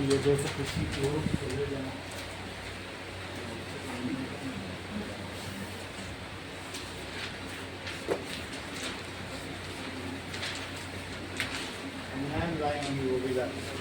ये जैसे किसी को चले जाना होंगी वो भी जाती है।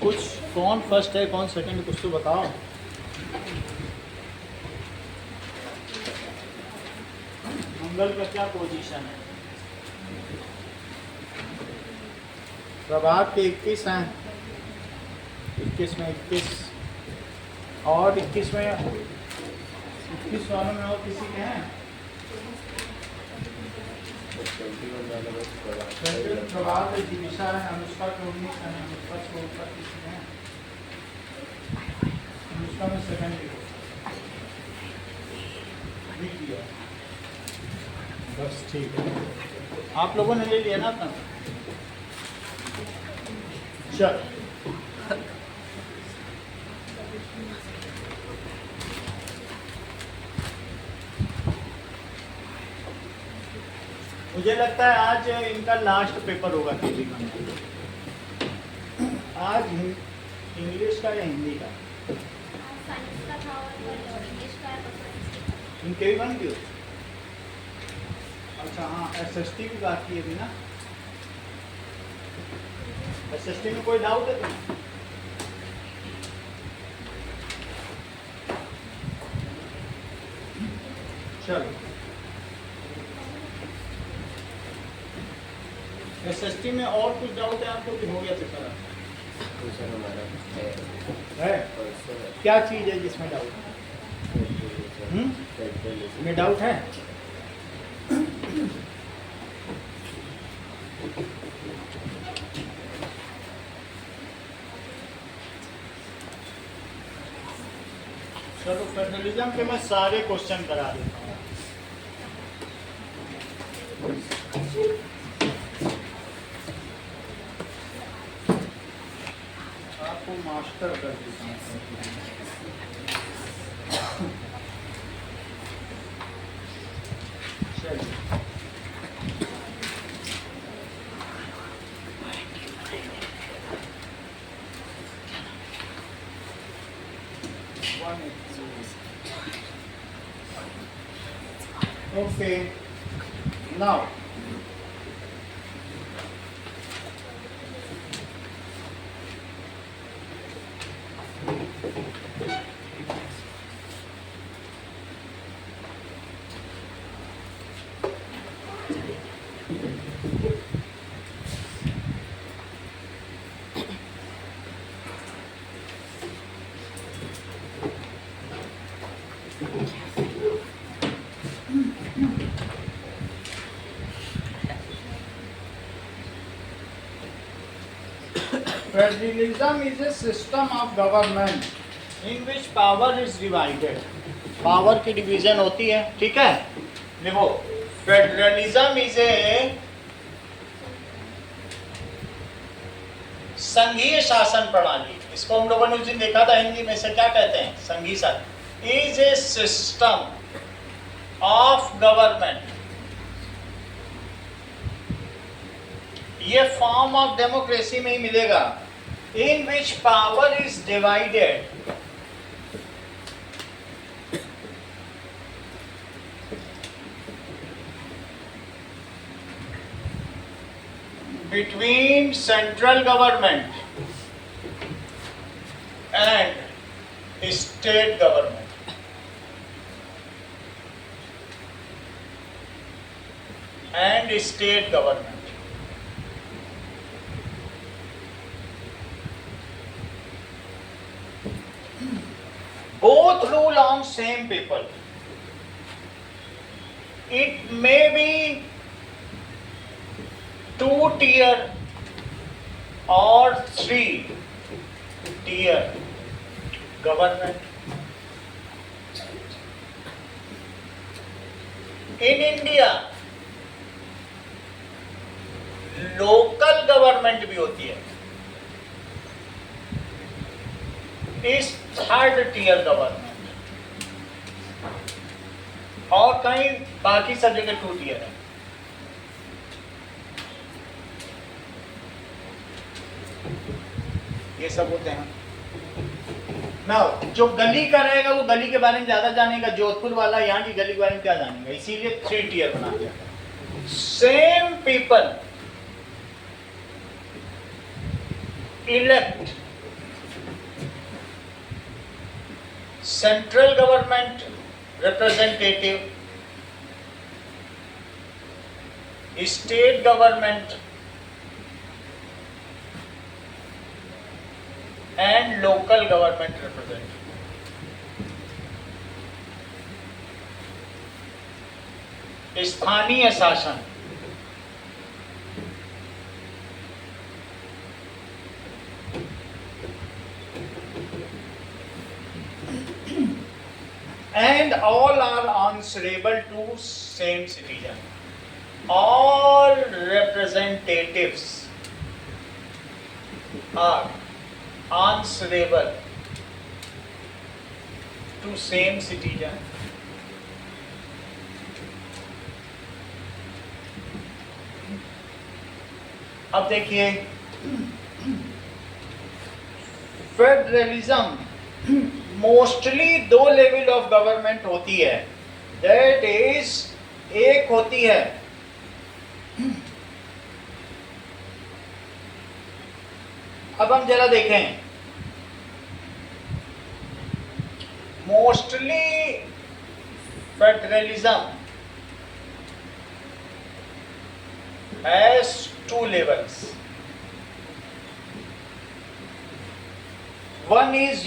कुछ कौन फर्स्ट है कौन सेकंड कुछ तो बताओ। मंगल का क्या पोजीशन है? प्रभात के 21 हैं, 21 में 21 और 21 में 21 वालों में और किसी के हैं? प्रभात दिशा है, अनुष्का के 19 है, अनुष्का से ऊपर किसी है? अनुष्का में सेकंड लिख दिया। बस ठीक है, आप लोगों ने ले लिया ना अपना। चल मुझे लगता है आज इनका लास्ट पेपर होगा केवी का। आज इंग्लिश का या हिंदी का? इनके भी बन गए। अच्छा हाँ, एसएसटी भी बाकी है अभी ना। एसएसटी में कोई डाउट है तुम्हें? चलो एसएसटी में और कुछ डाउट है आपको कि हो गया पेपर? है क्या चीज़ है जिसमें डाउट है? में डाउट है? चलो फेडरलिज्म के मैं सारे क्वेश्चन करा देता हूँ। आपको मास्टर कर देता हूँ। चलिए okay now Federalism is a system of government in which power is divided. Power की डिवीजन होती है, ठीक है। देखो फेडरलिज्म इज ए संघीय शासन प्रणाली। इसको हम लोगों ने उस दिन देखा था हिंदी में, से क्या कहते हैं? संघीय शासन is a system of government. ये फॉर्म ऑफ डेमोक्रेसी में ही मिलेगा। in which power is divided between central government and state government. And state government. Both rule on same people. It may be two-tier or three-tier government. In India, local government भी होती है, इस third tier government, और कहीं बाकी सब जगह two tier है। ये सब होते हैं ना। जो गली का रहेगा वो गली के बारे में ज्यादा जानेगा, जोधपुर वाला यहाँ की गली के बारे में क्या जानेगा, इसीलिए थ्री टियर बना दिया। Same people elect central government representative, state government and local government representative। स्थानीय शासन, and all are answerable to same citizen. All representatives are answerable to same citizen. अब देखिए, फेडरलिज्म मोस्टली दो लेवल ऑफ गवर्नमेंट होती है। That is, एक होती है अब हम जरा देखें, mostly federalism has two levels. One is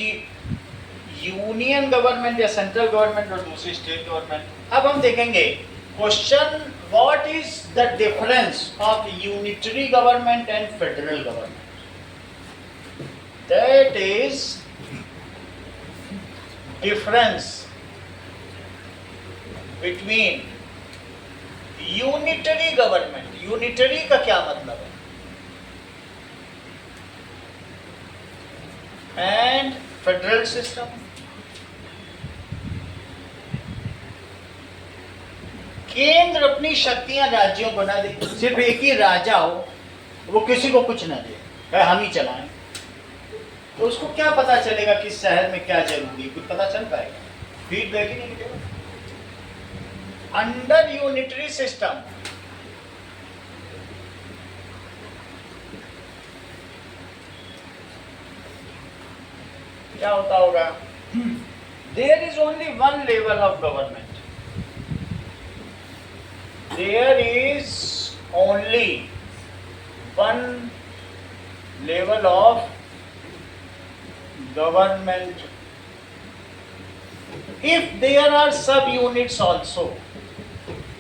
union government या सेंट्रल गवर्नमेंट और दूसरी स्टेट गवर्नमेंट। अब हम देखेंगे question, what is the difference of unitary government and federal government? That is difference between unitary government. Unitary का क्या मतलब है? And federal system. केंद्र अपनी शक्तियां राज्यों को ना दे, सिर्फ एक ही राजा हो, वो किसी को कुछ ना दे, हम ही चलाएं, तो उसको क्या पता चलेगा किस शहर में क्या जरूरी है? कुछ पता चल पाएगा? फीडबैक ही नहीं मिलेगा। अंडर यूनिटरी सिस्टम क्या होता होगा? There is only one level of government. There is only one level of government. If there are sub units also,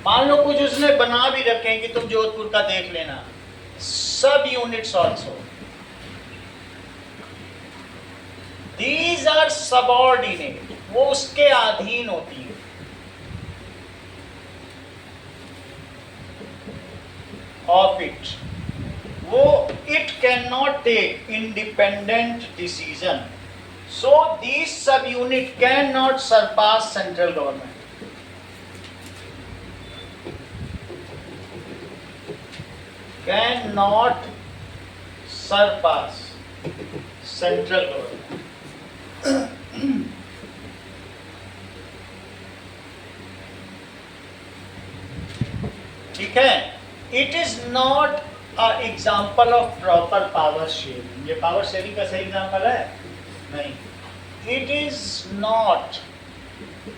मान लो कुछ उसने बना भी रखे हैं कि तुम जोधपुर का देख लेना, sub units also, these are subordinate, वो उसके अधीन होती है। Of it, वो it cannot take independent decision, so these subunit cannot surpass central government. Cannot surpass central government. ठीक है? It is not an example of proper power sharing. ये power sharing का सही example है? नहीं. It is not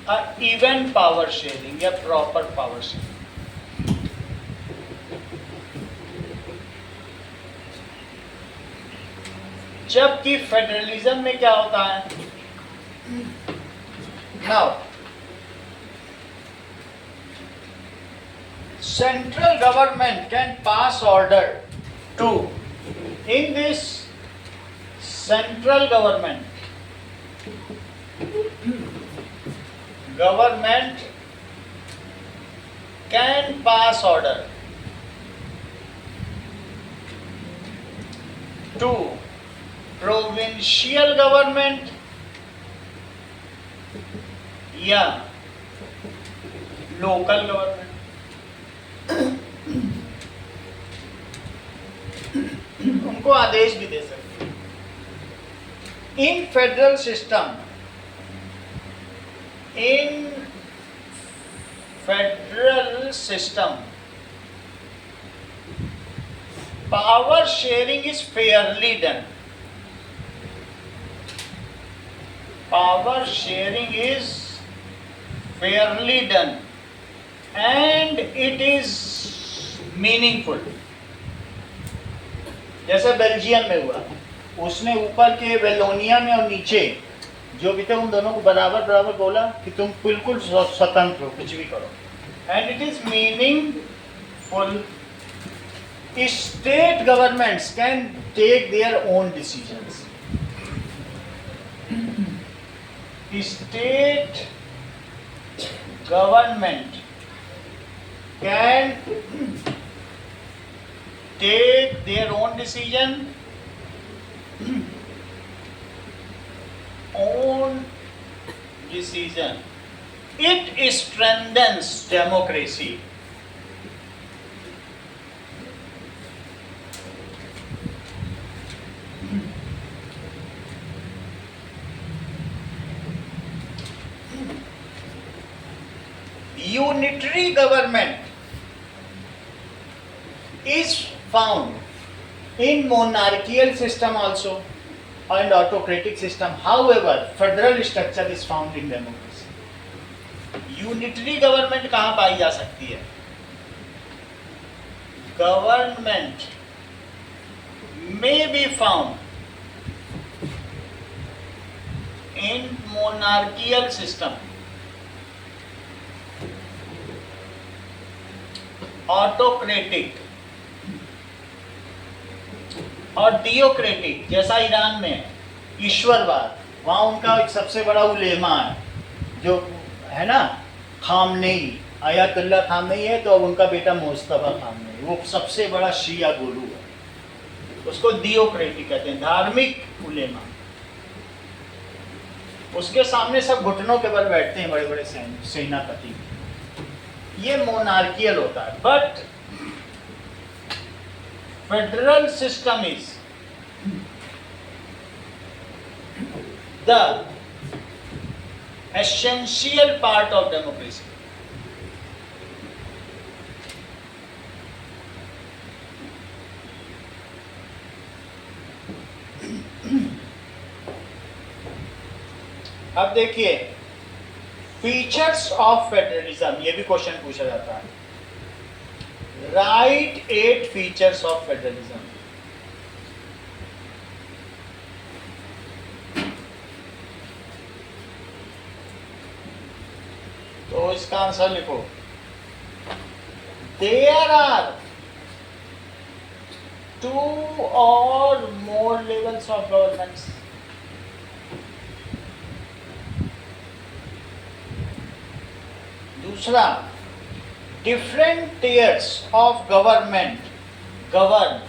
a even power sharing या proper power sharing. जबकि federalism में क्या होता है? Now, central government can pass order to In this central government can pass order to provincial government या लोकल गवर्नमेंट। उनको आदेश भी दे सकते हैं। इन federal system, power sharing is fairly done. Power sharing is fairly done and it is meaningful. जैसे Belgium में हुआ, उसने ऊपर के वेलोनिया में और नीचे जो भी थे उन दोनों को बराबर बराबर बोला कि तुम बिल्कुल स्वतंत्र हो, कुछ भी करो। And it is meaningful. State governments can take their own decisions. State government can take their own decision, It strengthens democracy. Unitary government is found in monarchical system also and autocratic system. However, federal structure is found in democracy. Unitary government कहाँ पाई जा सकती है? Government may be found in monarchical system, autocratic और theocratic, जैसा Iran में ईश्वरवाद, वहाँ उनका एक सबसे बड़ा उलेमा है जो है ना, खामनेई, आयतुल्ला खामनेई है, तो अब उनका बेटा मुस्तफा खामनेई, वो सबसे बड़ा शिया गुरु है, उसको थियोक्रेटिक कहते हैं, धार्मिक उलेमा। उसके सामने सब घुटनों के बल बैठते हैं बड़े बड़े सेनापति। ये मोनार्कियल होता है। But federal system is the essential part of democracy. अब देखिए फीचर्स ऑफ फेडरलिज्म, ये भी क्वेश्चन पूछा जाता है। Write 8 features of federalism. तो इसका आंसर लिखो। There are 2 or more levels of governments. दूसरा, different tiers of government govern.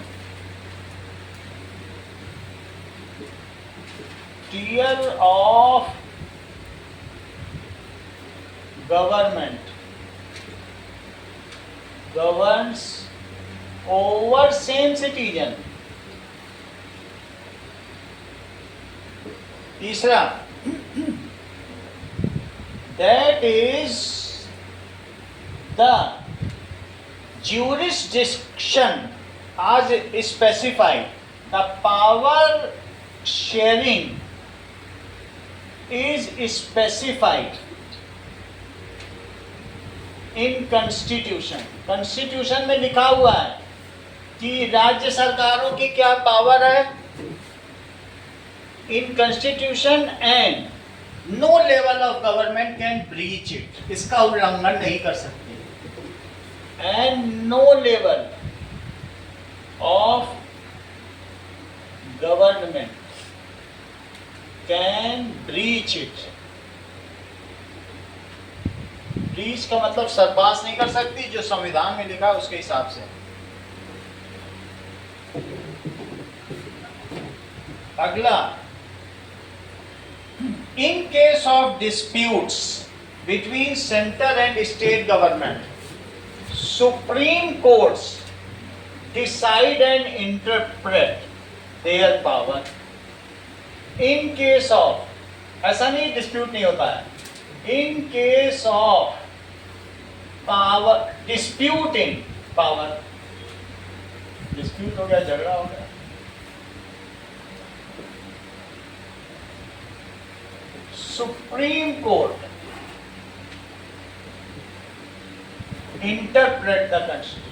Tier of government governs over same citizen. तीसरा, that is the jurisdiction as specified. The power sharing is specified in constitution. constitution में लिखा हुआ है कि राज्य सरकारों की क्या पावर है in constitution, and no level of government can breach it. इसका उल्लंघन नहीं कर सकते। and no level of government can breach it. Breach का मतलब सरपास नहीं कर सकती, जो संविधान में लिखा है उसके हिसाब से। अगला, in case of disputes between centre and state government, supreme courts decide and interpret their power. In case of, ऐसा नहीं डिस्प्यूट नहीं होता है, in case of power, dispute in power, dispute हो गया, झगड़ा हो गया, supreme court interpret the constitution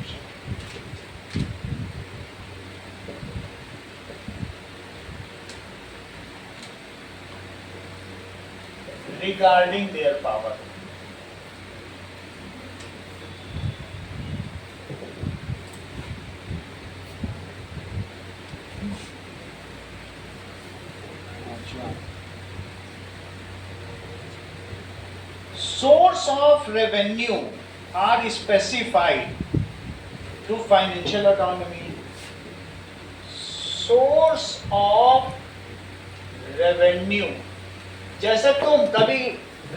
regarding their power. Source of revenue are specified to financial autonomy. Source of revenue, जैसे तुम कभी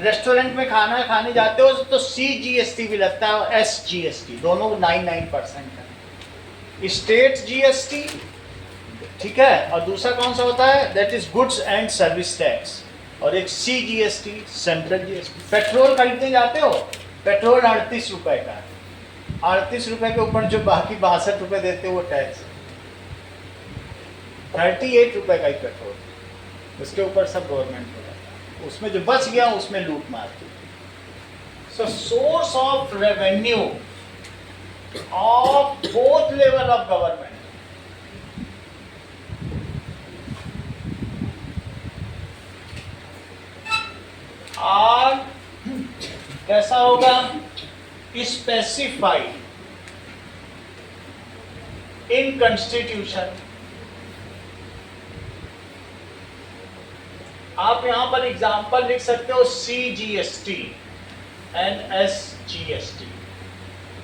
रेस्टोरेंट में खाना खाने जाते हो तो CGST भी लगता है और SGST, दोनों 99% है। स्टेट GST, ठीक है, और दूसरा कौन सा होता है, that is goods and service tax, और एक CGST, सेंट्रल GST। पेट्रोल खरीदने जाते हो, पेट्रोल 38 रुपए का है, 38 रुपए के ऊपर जो बाकी 62 रुपए देते हो वो टैक्स, 38 रुपए का ही पेट्रोल, उसके ऊपर सब गवर्नमेंट को, उसमें जो बच गया उसमें लूट मारती। So source of revenue of both level of government, और कैसा होगा, स्पेसिफाइड इन कॉन्स्टिट्यूशन। आप यहां पर एग्जाम्पल लिख सकते हो CGST एंड SGST,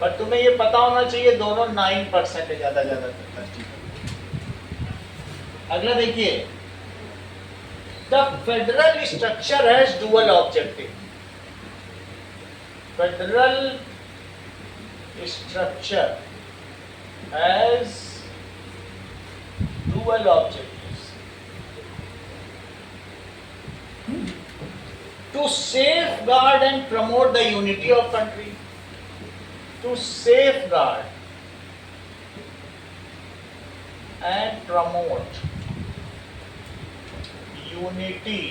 पर तुम्हें ये पता होना चाहिए दोनों 9% है ज्यादा ज्यादा। अगला देखिए, the federal structure has dual objective. Federal structure has dual objective to safeguard and promote the unity of country, to safeguard and promote unity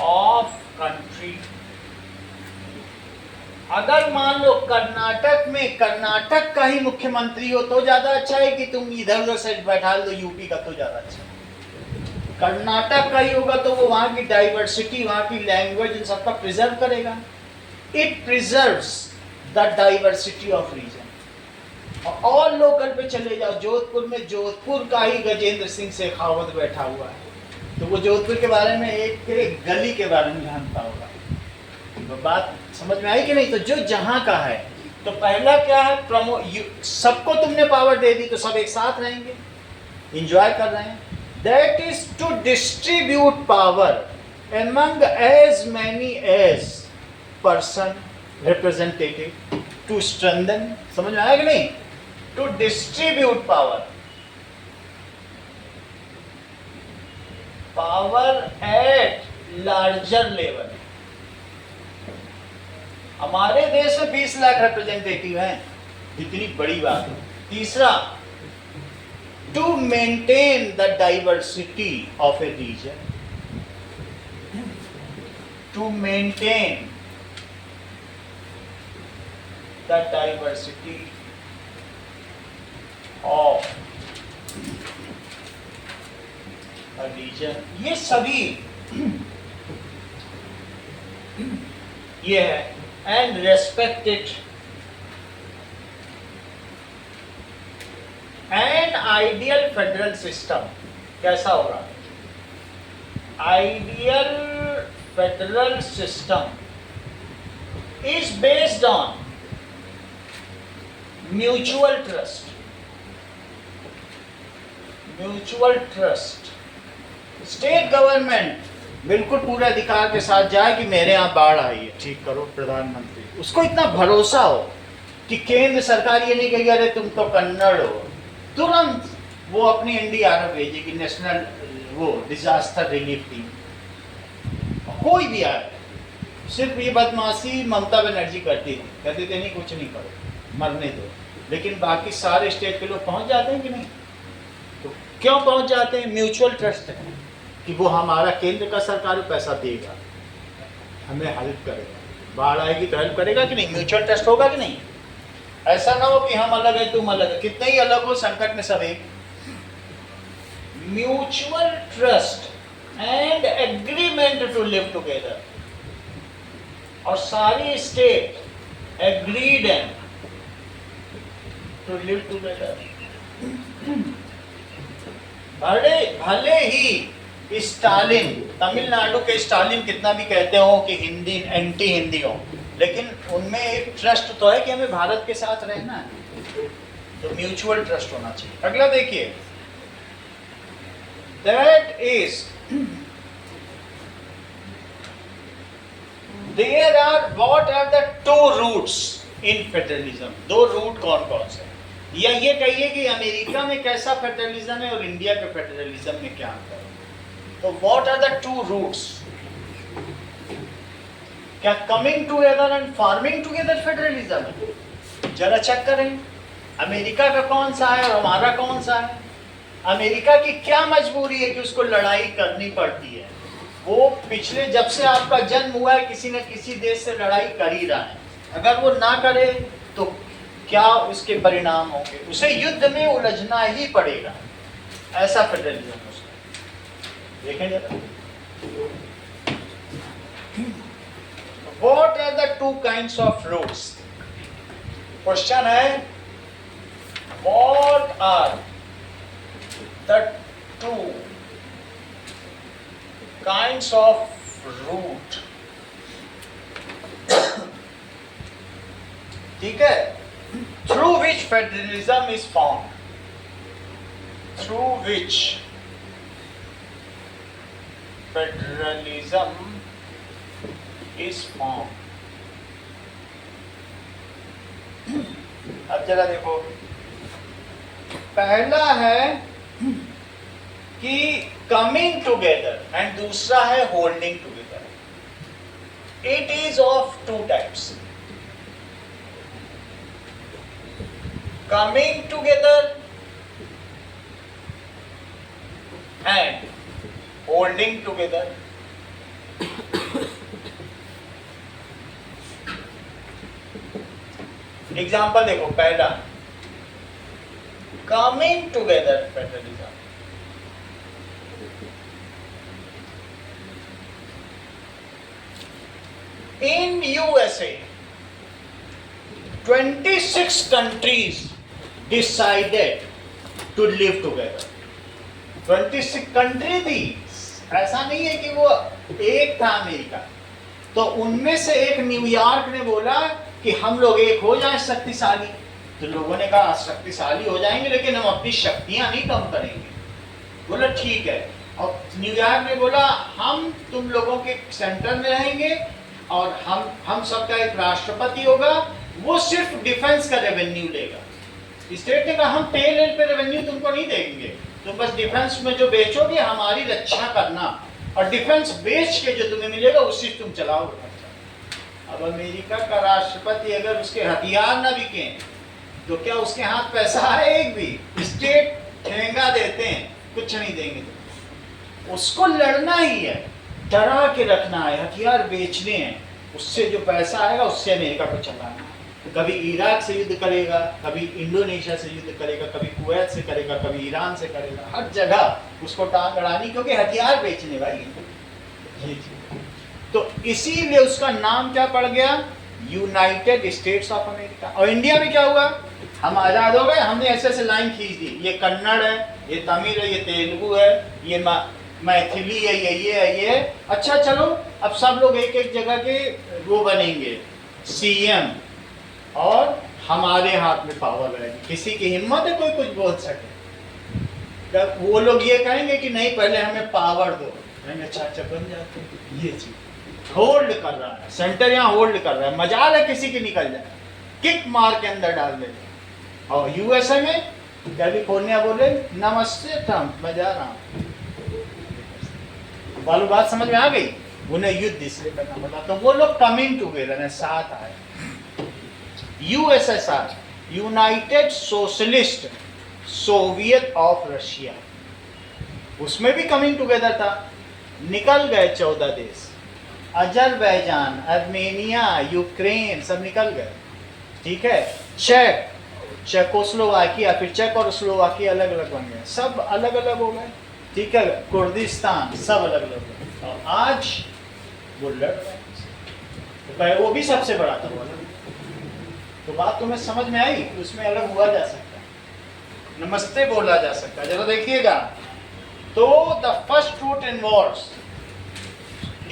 of country। अगर मान लो कर्नाटक में कर्नाटक का ही मुख्यमंत्री हो तो ज्यादा अच्छा है कि तुम इधर उधर से बैठा दो यूपी का, तो ज्यादा अच्छा है। कर्नाटक का ही होगा तो वो वहां की डाइवर्सिटी, वहां की लैंग्वेज, इन सबका प्रिजर्व करेगा। It preserves the diversity of region. और लोकल पे चले जाओ, जोधपुर में जोधपुर का ही गजेंद्र सिंह शेखावत बैठा हुआ है, तो वो जोधपुर के बारे में एक गली के बारे में जानता होगा। तो बात समझ में आई कि नहीं? तो जो जहां का है, तो पहला क्या है, सबको तुमने पावर दे दी तो सब एक साथ रहेंगे, इंजॉय कर रहे हैं। That is to distribute power among as many as person representative to strengthen, समझ में आया कि नहीं? To distribute power at larger level। हमारे देश में 20 लाख रिप्रेजेंटेटिव हैं, इतनी बड़ी बात है। तीसरा, to maintain the diversity of a region, to maintain the diversity of a region, ये सभी ये है, and respect it, an ideal federal system कैसा होगा? Ideal federal system is based on mutual trust. Mutual trust, state government बिल्कुल पूरे अधिकार के साथ जाए कि मेरे यहाँ बाढ़ आई है, ठीक करो प्रधानमंत्री, उसको इतना भरोसा हो कि केंद्र सरकार ये नहीं कहेगी अरे तुम तो कन्नड़ हो, तुरंत वो अपनी एनडीआरएफ भेजेगी, नेशनल वो डिजास्टर रिलीफ टीम, कोई भी आए। सिर्फ ये बदमाशी ममता बनर्जी करती थी, कहते थे नहीं कुछ नहीं करो मरने दो, लेकिन बाकी सारे स्टेट के लोग पहुंच जाते हैं कि नहीं? तो क्यों पहुंच जाते हैं? म्यूचुअल ट्रस्ट है कि वो हमारा केंद्र का सरकार पैसा देगा, हमें हेल्प करेगा, बाढ़ आएगी तो हेल्प करेगा कि नहीं? म्यूचुअल ट्रस्ट होगा कि नहीं? ऐसा ना हो कि हम अलग है तुम अलग है, कितने ही अलग हो संकट में सब एक। Mutual trust and agreement to live together, और सारी state agreed and to live together. भले ही स्टालिन, तमिलनाडु के स्टालिन कितना भी कहते हो कि हिंदी एंटी हिंदी हो, लेकिन उनमें एक ट्रस्ट तो है कि हमें भारत के साथ रहना है, तो म्यूचुअल ट्रस्ट होना चाहिए। अगला देखिए, that is there are what are the two routes in federalism. दो रूट कौन कौन से? या ये कहिए कि अमेरिका में कैसा फेडरलिज्म है और इंडिया के फेडरलिज्म में क्या अंतर है। तो what are the two roots? क्या coming together and farming together federalism है? जरा चेक करें, अमेरिका का कौन सा है और हमारा कौन सा है। अमेरिका की क्या मजबूरी है कि उसको लड़ाई करनी पड़ती है? वो पिछले जब से आपका जन्म हुआ है किसी न किसी देश से लड़ाई कर ही रहा है, अगर वो ना करे तो क्या उसके परिणाम होंगे? उसे युद्ध में उलझना ही पड़ेगा, ऐसा फेडरलिज्म उसका। देखें जरा, what are the two kinds of roots? Question है, what are the two kinds of root? ठीक है, through which federalism is formed, through which federalism is formed। अब जरा देखो, पहला है कि कमिंग टुगेदर एंड दूसरा है holding together. It is of two types, coming together and holding together। Example देखो, पहला coming together federalism. In USA 26 countries decided to live together। 26 country थी, ऐसा नहीं है कि वो एक था अमेरिका। तो उनमें से एक न्यूयॉर्क ने बोला कि हम लोग एक हो जाए शक्तिशाली। तो लोगों ने कहा शक्तिशाली हो जाएंगे लेकिन हम अपनी शक्तियां नहीं कम करेंगे। बोला ठीक है, और न्यूयॉर्क ने बोला हम तुम लोगों के सेंटर में रहेंगे और हम सबका एक राष्ट्रपति होगा, वो सिर्फ डिफेंस का रेवेन्यू लेगा। स्टेट ने कहा हम तेल पे रेवेन्यू तुमको नहीं देंगे, तुम बस डिफेंस में जो बेचोगे हमारी रक्षा करना, और डिफेंस बेच के जो तुम्हें मिलेगा उससे तुम चलाओगे। अब अमेरिका का राष्ट्रपति अगर उसके हथियार ना बिके तो क्या उसके हाथ पैसा है? एक भी स्टेट ठेंगा देते हैं, कुछ नहीं देंगे। उसको लड़ना ही है, डरा के रखना है, हथियार बेचने हैं, उससे जो पैसा आएगा उससे अमेरिका को चलाना। कभी इराक से युद्ध करेगा, कभी इंडोनेशिया से युद्ध करेगा, कभी कुवैत से करेगा, कभी ईरान से करेगा, हर जगह उसको टांग अड़ानी, क्योंकि हथियार बेचने भाई। तो इसीलिए उसका नाम क्या पड़ गया? United states of America. और इंडिया में क्या हुआ? हम आज़ाद हो गए, हमने ऐसे ऐसे लाइन खींच दी, ये कन्नड़ है, ये तमिल है, ये तेलुगु है, ये मैथिली है, ये है। अच्छा चलो, अब सब लोग एक एक जगह के वो बनेंगे सीएम, और हमारे हाथ में पावर रहेगी। किसी की हिम्मत है कोई कुछ बोल सके? जब वो लोग ये कहेंगे कि नहीं पहले हमें पावर दो, कहेंगे अच्छा अच्छा बन जाते हैं। ये चीज होल्ड कर रहा है, सेंटर यहाँ होल्ड कर रहा है, मजाल है किसी की निकल जाए, किक मार के अंदर डाल दे। और यूएसए में कैलिफोर्निया बोले नमस्ते ट्रम्प, मैं जा रहा हूँ। वालों बात समझ में आ गई? उन्हें युद्ध इसलिए करना पड़ा, तो वो लोग कमिंग टुगेदर है, साथ आए। USSR, United socialist Soviet of Russia, उसमें भी कमिंग टुगेदर था। निकल गए 14 देश, अजरबैजान, आर्मेनिया, यूक्रेन, सब निकल गए। ठीक है, चेकोस्लोवाकिया, फिर चेक और स्लोवाकिया अलग अलग बन गए, सब अलग अलग हो गए। ठीक है, कुर्दिस्तान, सब अलग अलग हो गए। और आज वो लड़ रहे, वो भी सबसे बड़ा था वो। तो बात तुम्हें समझ में आई? उसमें अलग हुआ जा सकता है, नमस्ते बोला जा सकता है। जरा देखिएगा, तो the first fruit in wars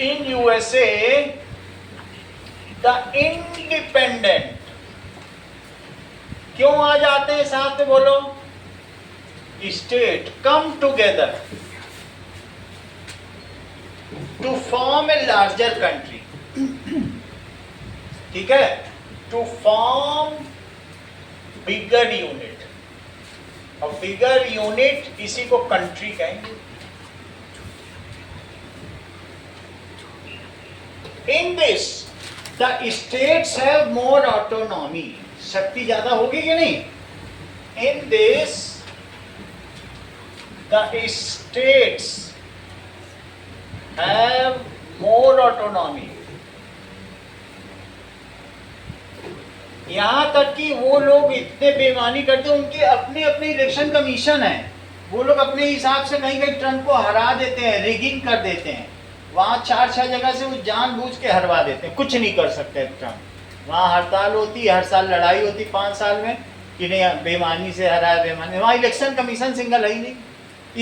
in USA, the independent, क्यों आ जाते हैं साथ में बोलो? State come together to form a larger country. ठीक है, टू फॉर्म बिगर यूनिट, और बिगर यूनिट इसी को कंट्री कहेंगे। In this the states have more autonomy, शक्ति ज्यादा होगी कि नहीं? In this the states have more autonomy. यहां तक कि वो लोग इतने बेईमानी करते हैं, उनकी अपनी अपनी इलेक्शन कमीशन है, वो लोग अपने हिसाब से कहीं कहीं ट्रंप को हरा देते हैं, रिगिंग कर देते हैं। वहां 4-6 जगह से वो जानबूझ के हरवा देते हैं, कुछ नहीं कर सकते ट्रंप। वहां हड़ताल होती है, हर साल लड़ाई होती 5 साल में कि नहीं बेईमानी से हरा है, बेईमानी। वहां इलेक्शन कमीशन सिंगल है ही नहीं,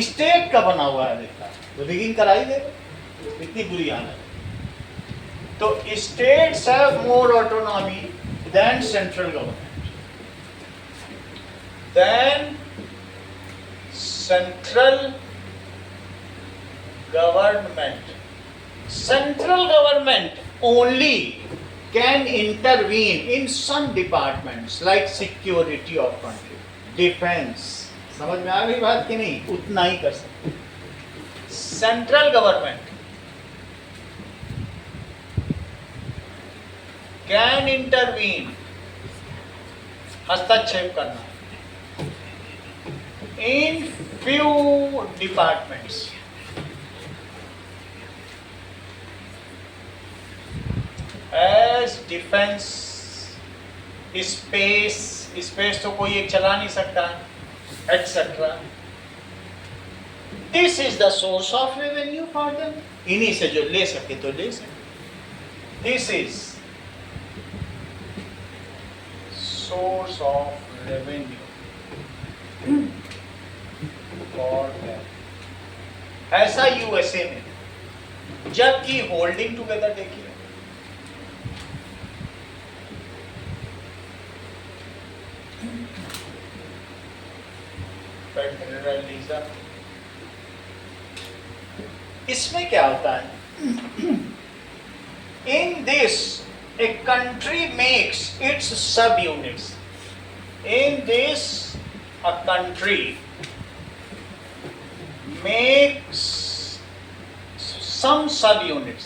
स्टेट का बना हुआ है, देखा तो रिगिंग कराई दे, इतनी बुरी हालत। तो states have more autonomy than central government. Then central government only can intervene in some departments like security of country, defense. समझ में आ गई बात कि नहीं? उतना ही कर सकते। सेंट्रल गवर्नमेंट कैन इंटरवीन, हस्तक्षेप करना, in few departments, as defence, space तो कोई एक चला नहीं सकता, etcetera. This is the source of revenue for them, इन्हीं से जो ले सके तो ले सके। This is source of revenue for them. ऐसा यूएसए में, जबकि होल्डिंग टुगेदर देखिए, फेडरलिज्म, इसमें क्या होता है? In this a country makes its subunits. In this, a country makes some subunits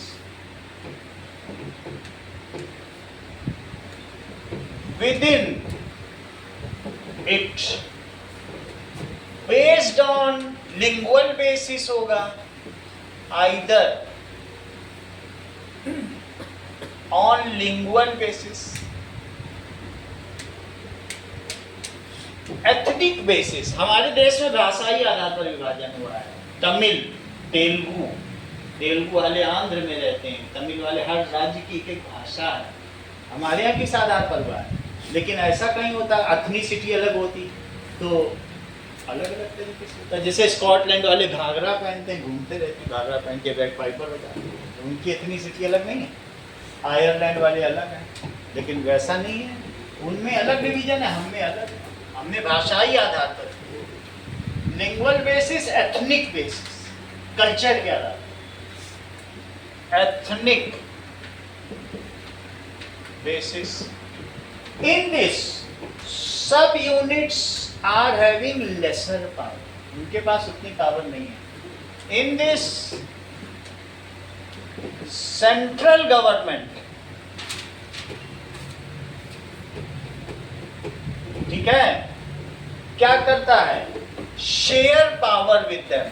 within it based on lingual basis होगा, either on lingual basis, ethnic basis। हमारे देश में भाषाई आधार पर विभाजन हुआ है। तमिल, तेलुगु वाले आंध्र में रहते हैं, तमिल वाले, हर राज्य की एक भाषा है। हमारे यहाँ किस आधार पर हुआ है? लेकिन ऐसा कहीं होता, एथनिसिटी अलग होती तो अलग अलग तरीके से होता। जैसे स्कॉटलैंड वाले घाघरा पहनते हैं, घूमते रहते हैं घाघरा पहन के, बैक पाइपर होता है, तो उनकी एथनिसिटी अलग नहीं है। आयरलैंड वाले अलग हैं, लेकिन वैसा नहीं है, उनमें अलग डिवीजन है, हम में अलग है। हमने भाषाई आधार पर, lingual basis, ethnic basis, culture के आधार, ethnic basis. In this, sub units are having lesser power. उनके पास उतनी पावर नहीं है. In this, central government, ठीक है, क्या करता है? Share power with them,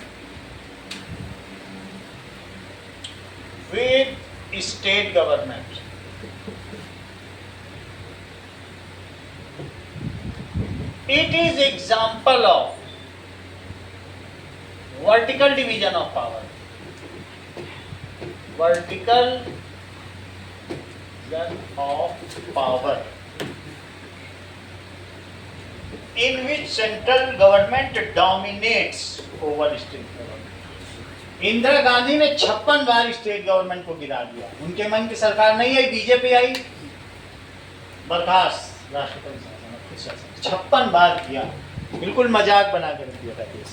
with state government. It is example of vertical division of power. Vertical division of power in which central government dominates over state government. Indira Gandhi ने 56 बार state government को गिरा दिया, उनके मन की सरकार नहीं आई, बीजेपी आई, बर्खास्त राष्ट्रपति शासन, 56 बार किया, बिल्कुल मजाक बना कर दिया था देश।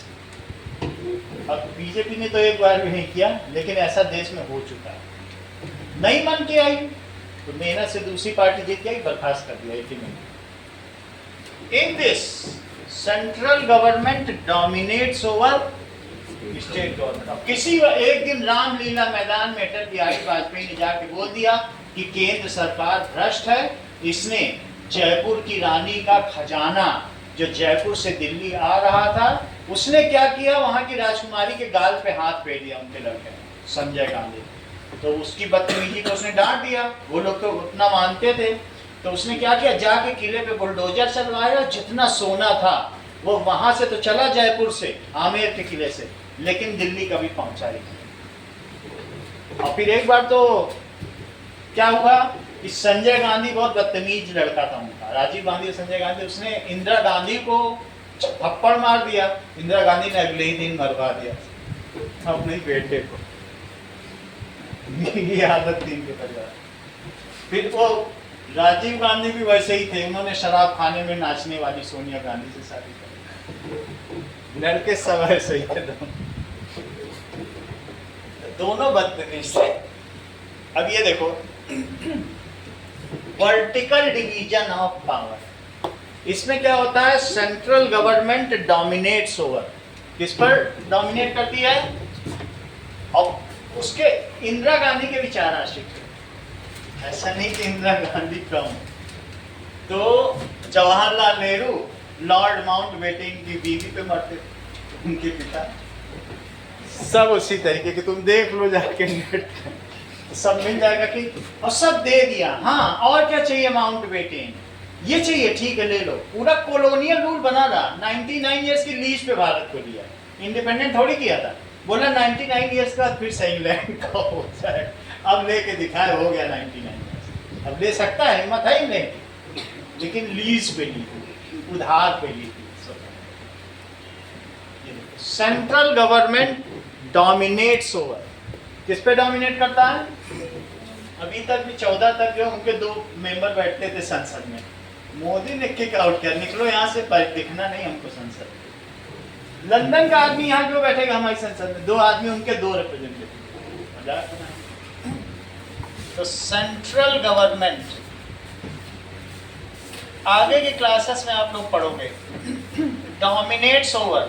अब बीजेपी ने तो एक बार भी नहीं किया, लेकिन ऐसा देश में हो चुका है। नहीं मन के आई तो मेहनत से दूसरी पार्टी जीत गई, बर्खास्त कर दिया 1 महीने। In this central government dominates over state government. अब किसी एक दिन रामलीला मैदान में अटल बिहारी वाजपेयी ने जाके बोल दिया कि केंद्र सरकार भ्रष्ट है, इसने जयपुर की रानी का खजाना जो जयपुर से दिल्ली आ रहा था, उसने क्या किया, वहां की राजकुमारी के गाल पे हाथ फेर दिया उनके लड़के संजय गांधी। तो उसकी बदतमीजी को उसने डांट दिया, वो लोग तो उतना मानते थे, तो उसने क्या किया, जाके किले पे बुलडोजर चलवाया, जितना सोना था वो वहां से तो चला जयपुर से, आमेर के किले से, लेकिन दिल्ली कभी पहुंचा ही नहीं। और फिर एक बार तो क्या हुआ, इस संजय गांधी बहुत बदतमीज लड़का था उनका, राजीव गांधी और संजय गांधी, उसने इंदिरा गांधी को थप्पड़ मार दिया, इंदिरा गांधी ने अगले ही दिन मरवा दिया अपने बेटे को। ये आदत थी इनके परिवार। फिर वो राजीव गांधी भी वैसे ही थे, उन्होंने शराब खाने में नाचने वाली सोनिया गांधी से शादी कर, लड़के सब ऐसे ही थे दोनों बदतमीज थे। अब ये देखो, वर्टिकल डिवीजन ऑफ पावर, इसमें क्या होता है, सेंट्रल गवर्नमेंट डोमिनेट्स ओवर, किस पर डोमिनेट करती है, और उसके इंदिरा गांधी के विचार आशिक थे, ऐसा नहीं कि इंदिरा गांधी कम। तो जवाहरलाल नेहरू लॉर्ड माउंटबेटन की बीवी पे मरते थे, उनके पिता, सब उसी तरीके के, तुम देख लो जाके नेट, सब मिल जाएगा कि, और सब दे दिया। हाँ, और क्या चाहिए माउंटबेटन, ये चाहिए, ठीक है ले लो, पूरा कॉलोनियल रूल बना रहा। 99 ईयर्स की लीज पे भारत को लिया, इंडिपेंडेंट थोड़ी किया था, बोला 99 ईयर्स का फिर से इंग्लैंड का हो जाए, अब लेके दिखाए हो गया 99 ईयर्स, अब ले सकता है, हिम्मत है इंग्लैंड, लेकिन लीज पे ली, उधार पे ली। सेंट्रल गवर्नमेंट डोमिनेट्स ओवर, किस पे डोमिनेट करता है, अभी तक भी 14 तक जो उनके 2 मेंबर बैठते थे संसद में, मोदी ने किक आउट किया, निकलो यहाँ से, दिखना नहीं हमको संसद में। लंदन का आदमी यहाँ क्यों बैठेगा हमारी संसद में, 2 आदमी उनके 2 रिप्रेजेंटेटिव, मजाक बनाए। तो सेंट्रल गवर्नमेंट, आगे की क्लासेस में आप लोग पढ़ोगे, डोमिनेट्स ओवर,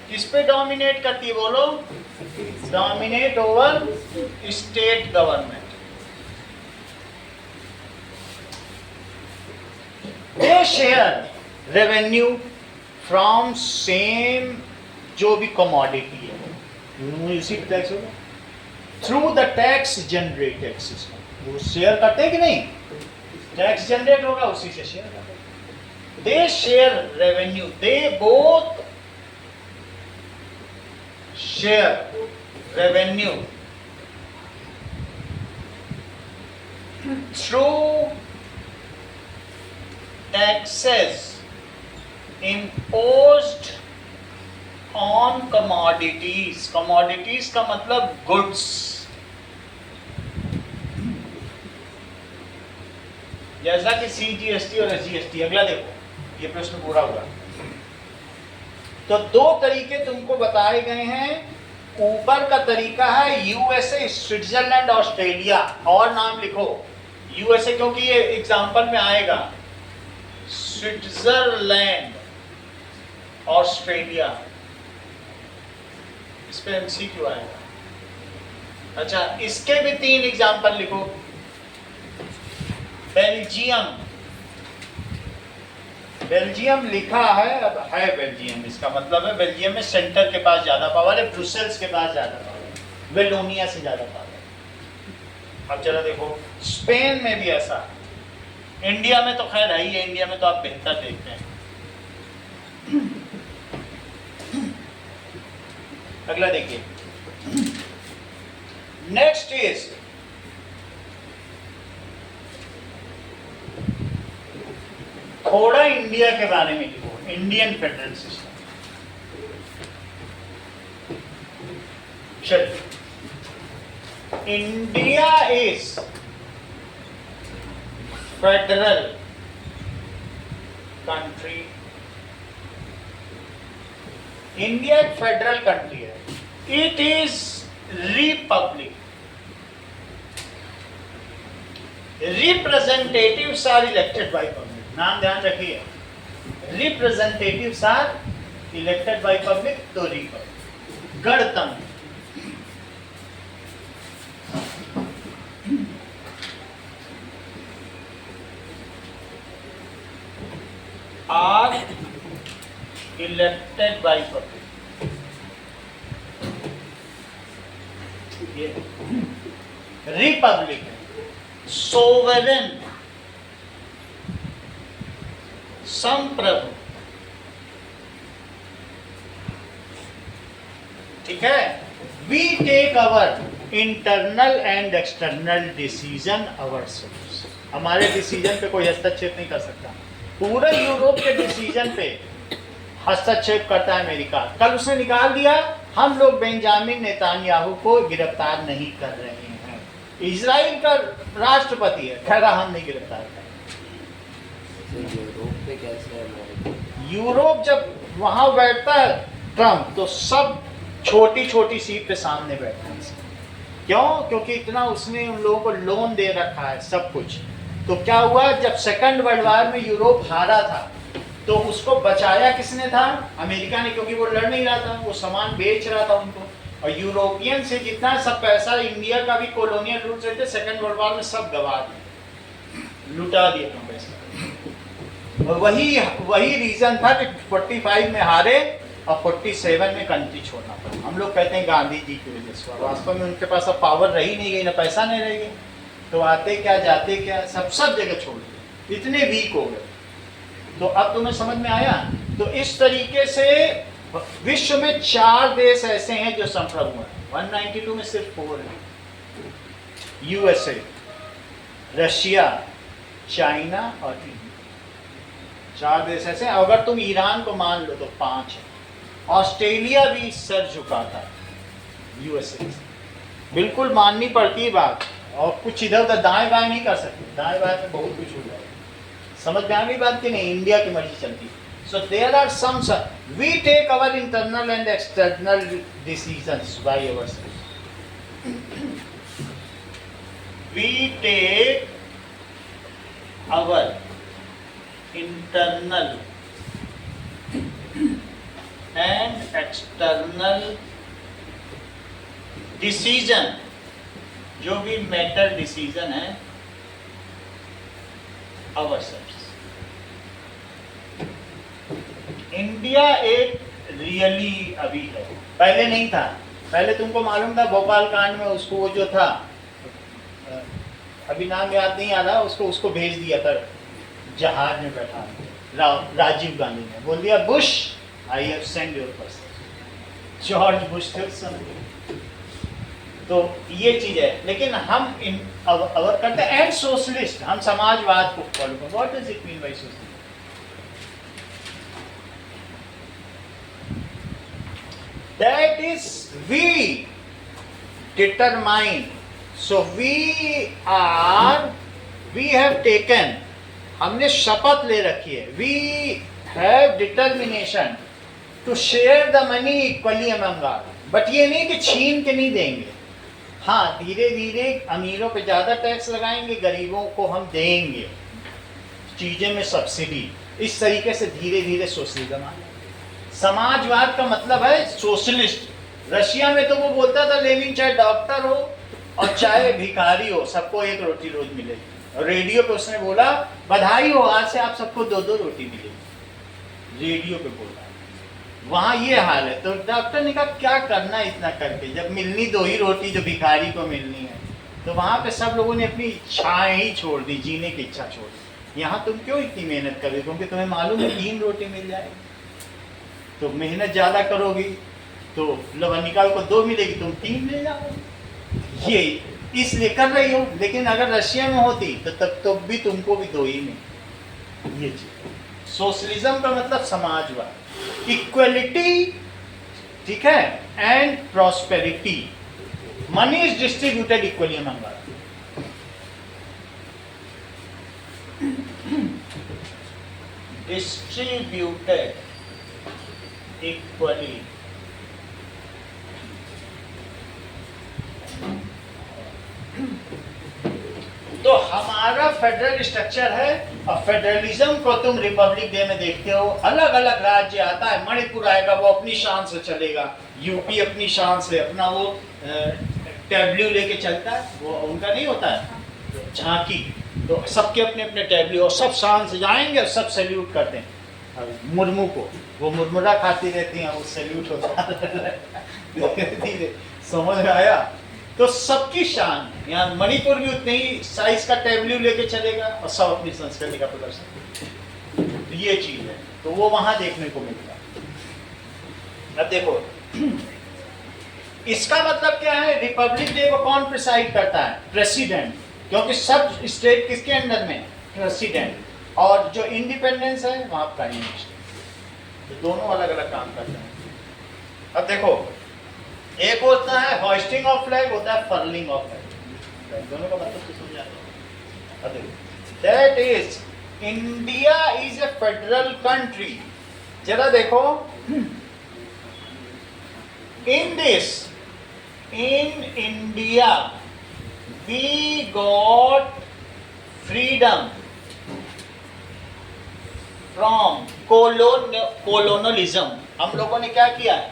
किस पे डोमिनेट करती है बोलो, dominate over state government. They share revenue from same, जो भी कमोडिटी है उसी पे टैक्स होगा, through the tax generated system. वो शेयर करते कि नहीं, टैक्स जनरेट होगा उसी से शेयर करते। They share revenue, they both share revenue through taxes imposed on commodities. commodities का मतलब गुड्स, जैसा कि CGST और SGST। अगला देखो, ये प्रश्न पूरा हुआ। तो दो तरीके तुमको बताए गए हैं। ऊपर का तरीका है USA, स्विट्जरलैंड, ऑस्ट्रेलिया, और नाम लिखो USA क्योंकि ये एग्जाम्पल में आएगा। स्विट्जरलैंड, ऑस्ट्रेलिया, इस पे MCQ आएगा। अच्छा, इसके भी 3 एग्जाम्पल लिखो। बेल्जियम, बेल्जियम लिखा है, अब है बेल्जियम, इसका मतलब है बेल्जियम में सेंटर के पास ज्यादा पावर है, ब्रुसेल्स के पास ज्यादा पावर है, वेलोनिया से ज्यादा पावर है। अब चलो देखो, स्पेन में भी ऐसा है। इंडिया में तो खैर है ही है, इंडिया में तो आप बेहतर देखते हैं। अगला देखिए, नेक्स्ट इज थोड़ा इंडिया के बारे में लिखो, इंडियन फेडरल सिस्टम। चलिए, India is federal country. India एक फेडरल कंट्री है। It is republic. Representatives are elected by public. नाम ध्यान रखिए, representatives are elected by public, तो रिपब्लिक। गणतंत्र, are elected by public. Republic, sovereign, संप्रभु। ठीक है। We take our internal and external decision ourselves. हमारे डिसीजन पे कोई हस्तक्षेप नहीं कर सकता। पूरे यूरोप के डिसीजन पे हस्तक्षेप करता है अमेरिका। कल उसने निकाल दिया, हम लोग बेंजामिन नेतान्याहू को गिरफ्तार नहीं कर रहे हैं। इजराइल का राष्ट्रपति है, कह रहा हम नहीं गिरफ्तार कर। यूरोप पे कैसे है? यूरोप जब वहां बैठता है ट्रम्प, तो सब छोटी छोटी सीट पे सामने बैठते हैं। क्यों? क्योंकि इतना उसने उन लोगों को लोन दे रखा है, सब कुछ। तो क्या हुआ, जब सेकंड वर्ल्ड वॉर में यूरोप हारा था, तो उसको बचाया किसने था? अमेरिका ने, क्योंकि वो लड़ नहीं रहा था, वो सामान बेच रहा था उनको। और यूरोपियन से जितना सब पैसा, इंडिया का भी कॉलोनियल लूट रहे थे, सेकंड वर्ल्ड वॉर में सब गवा दिया, लुटा दिया था पैसा। और वही रीजन था कि 45 में हारे और 47 में कंट्री छोड़ना पड़ा। हम लोग कहते हैं गांधी जी की वजह से, वास्तव में उनके पास अब पावर रही नहीं गई, ना पैसा नहीं रह गया, तो आते क्या जाते क्या, सब जगह छोड़ दिए, इतने वीक हो गए। तो अब तुम्हें समझ में आया? तो इस तरीके से विश्व में 4 देश ऐसे हैं जो संप्रभु हैं। 192 में सिर्फ 4 है। यूएसए, रशिया, चाइना और इंडिया। 4 देश ऐसे। अगर तुम ईरान को मान लो तो 5 है। ऑस्ट्रेलिया भी सर झुकाता है यूएसए। बिल्कुल माननी पड़ती है बात, और कुछ इधर उधर दाएं बाएं नहीं कर सकते। दाएं बाएं में बहुत कुछ हो जाएगा। समझ में आ गई बात कि नहीं? इंडिया की मर्जी चलती है। So there are some, we take our internal and external decisions by ourselves. We take our internal and external decision, जो भी मैटर डिसीजन है, ourselves. इंडिया एक रियली अभी है, पहले नहीं था। पहले तुमको मालूम था भोपाल कांड में उसको, वो जो था, अभी नाम याद नहीं आ रहा, उसको भेज दिया था जहाज में बैठा राजीव गांधी ने, बोल दिया Bush I have send your person. George Bush थे उस समय। तो ये चीज है। लेकिन हम अवर करते हैं एंड सोशलिस्ट, हम समाजवाद को फॉलो करते। What does it mean by socialist? That is we determine. So we have taken, हमने शपथ ले रखी है. We have determination to share the money equally among us. But ये नहीं कि छीन के नहीं देंगे. हाँ, धीरे धीरे अमीरों पे ज़्यादा टैक्स लगाएंगे, गरीबों को हम देंगे चीज़ें में सब्सिडी. इस तरीके से धीरे धीरे सोशलिज्म आ गया. समाजवाद का मतलब है सोशलिस्ट. रशिया में तो वो बोलता था लेनिन चाहे डॉक्टर हो और चाहे भिखारी हो, सबको एक रोटी रोज मिलेगी. और रेडियो पे उसने बोला बधाई हो, आज से आप सबको 2-2 रोटी मिलेगी. रेडियो पे बोला. वहाँ ये हाल है. तो डॉक्टर ने कहा क्या करना इतना करके, जब मिलनी 2 ही रोटी जो भिखारी को मिलनी है. तो वहाँ पे सब लोगों ने अपनी इच्छाएं ही छोड़ दी, जीने की इच्छा छोड़ दी. यहाँ तुम क्यों इतनी मेहनत कर रहे हो, क्योंकि तुम्हें मालूम है 3 रोटी मिल जाएगी. तो मेहनत ज़्यादा करोगी तो लवनिका को 2 मिलेगी, तुम 3 ले जाओगे. ये इसलिए कर रही हो. लेकिन अगर रशिया में होती तो तब तो भी तुमको भी 2 ही मिले. ये चीज सोशलिज्म का मतलब समाजवाद, इक्वलिटी, ठीक है, and prosperity. Money is distributed equally among us. Distributed equally. तो हमारा फेडरल स्ट्रक्चर है. और फेडरलिज्म को तुम रिपब्लिक डे में देखते हो, अलग अलग राज्य आता है. मणिपुर आएगा, वो अपनी शान से चलेगा. यूपी अपनी शान से अपना वो टैब्ल्यू लेके चलता है. वो उनका नहीं होता है झांकी. तो सबके अपने अपने टैब्ल्यू, और सब शान से जाएंगे और सब सैल्यूट करते हैं. मुर्मू को वो मुरमुरा खाती रहती हैं, वो सैल्यूट होता है. धीरे समझ में आया. तो सबकी शान. यहाँ मणिपुर भी उतने ही साइज का टैब्ल्यू लेके चलेगा और सब अपनी संस्कृति का प्रदर्शन. तो ये चीज है. तो वो वहां देखने को मिलता है. अब देखो इसका मतलब क्या है. रिपब्लिक डे को कौन प्रिसाइड करता है? प्रेसिडेंट. क्योंकि सब स्टेट किसके अंडर में? प्रेसिडेंट. और जो इंडिपेंडेंस है वहां प्राइम मिनिस्टर. तो दोनों अलग अलग काम करते हैं. अब देखो एक होता है होइस्टिंग ऑफ फ्लैग, होता है फर्लिंग ऑफ फ्लैग. दोनों का मतलब तो समझ आता है. That is India is a federal country. जरा देखो in India we got freedom from colonialism. हम लोगों ने क्या किया है?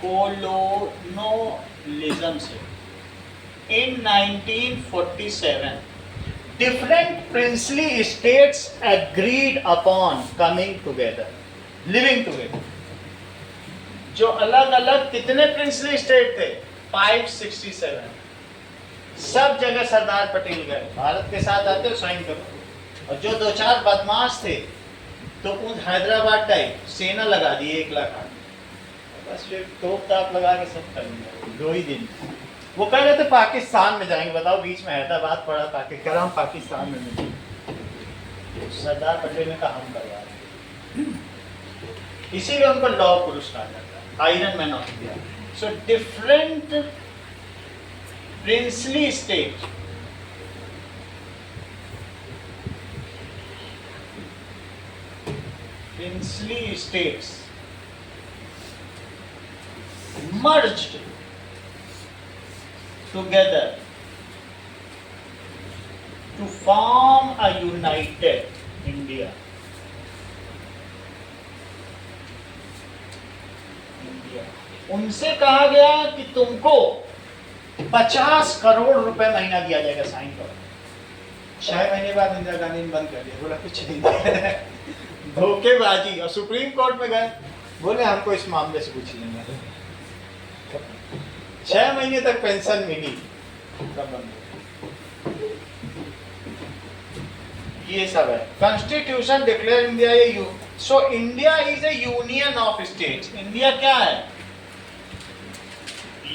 कोलोनलिज्म से. इन 1947 different princely states agreed upon coming together, living together. जो अलग अलग कितने प्रिंसली स्टेट थे? 567. सब जगह सरदार पटेल गए, भारत के साथ आते हो साइन करो. और जो 2-4 बदमाश थे तो उन हैदराबाद टाइप सेना लगा दी 1 लाख आदमी. बस फिर तोप ताप लगा के सब कर दिया 2 ही दिन. वो कह रहे थे पाकिस्तान में जाएंगे. बताओ बीच में हैदराबाद पड़ा, पाकिस्तान पाकिस्तान में मिले. सरदार पटेल ने कहा हम करवा रहे. इसीलिए उनको लौह पुरुष कहा जाता है, iron man of India. So different princely state merged together to form a united India. उनसे कहा गया कि तुमको 50 करोड़ रुपए महीना दिया जाएगा, साइन करो. 6 महीने बाद इंदिरा गांधी ने बंद कर दिया, बोला कुछ नहीं. धोखेबाजी. और सुप्रीम कोर्ट में गए, बोले हमको इस मामले से कुछ नहीं है. 6 महीने तक पेंशन मिली, सब बंद. ये सब है. Constitution declare India A so India is A union of states. India क्या है?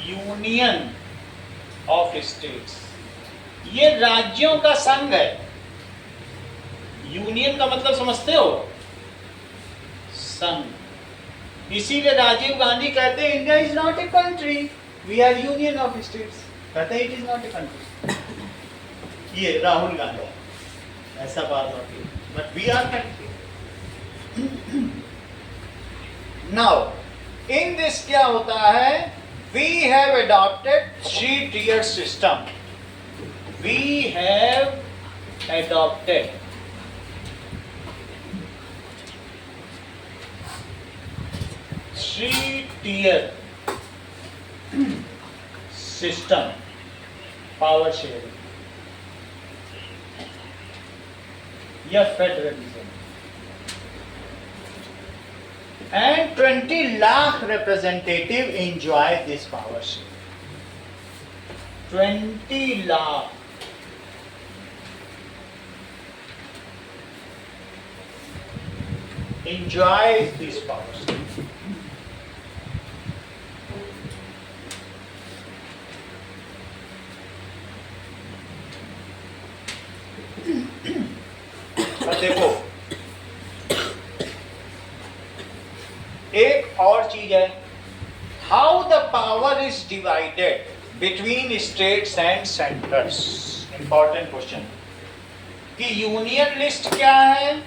Union of states. ये राज्यों का संघ है. यूनियन का मतलब समझते हो? संघ. इसीलिए राजीव गांधी कहते हैं India is not a country, we are union of states. कहते हैं it is not a country. ये राहुल गांधी ऐसा बात होती है, but we are country. Now in this क्या होता है, we have adopted 3-tier system. We have adopted three-tier system power sharing या federalism, and 20 lakh representative enjoy this power sharing। 20 lakh enjoys this power sharing। अब देखो एक और चीज है, how the power is divided between states and centres. Important question कि union list क्या है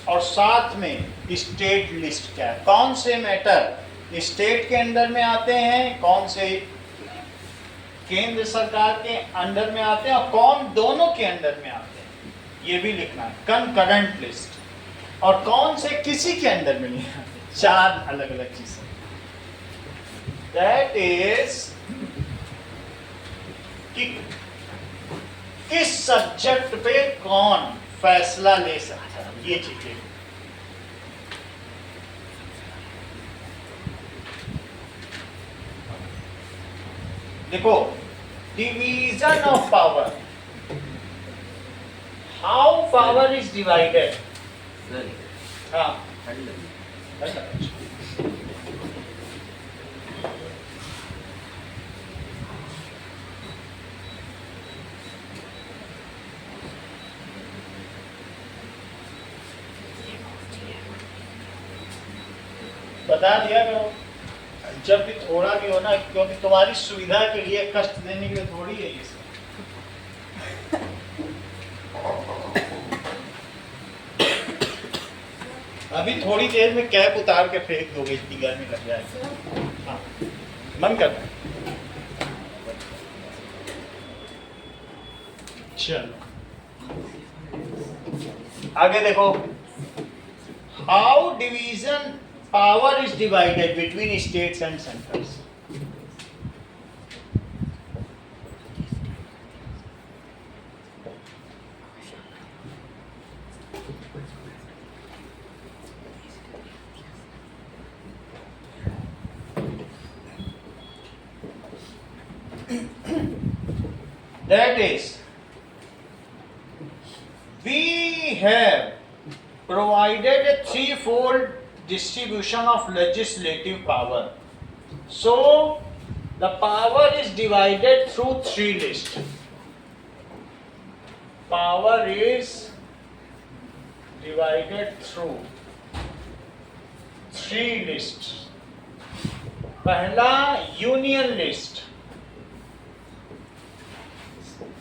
और साथ में स्टेट लिस्ट क्या है, कौन से मैटर स्टेट के अंडर में आते हैं, कौन से केंद्र सरकार के अंडर में आते हैं और कौन दोनों के अंडर में आते हैं, ये भी लिखना है। कंकरेंट लिस्ट और कौन से किसी के अंदर में नहीं आते, 4 अलग अलग चीजें। दैट इज कि किस सब्जेक्ट पे कौन फैसला ले सकता है, ये चीजें। देखो division of power, how power is divided. हाँ बता दिया करो जब भी थोड़ा भी हो ना, क्योंकि तुम्हारी सुविधा के लिए, कष्ट देने के लिए थोड़ी है ये सब। अभी थोड़ी देर में कैप उतार के फेंक दोगे, इतनी गर्मी लग जाएगी। हाँ मन करना है। चलो आगे देखो, how division power is divided between states and centres. That is, we have provided a threefold distribution of legislative power. So, the power is divided through 3 lists. Power is divided through 3 lists. पहला union list,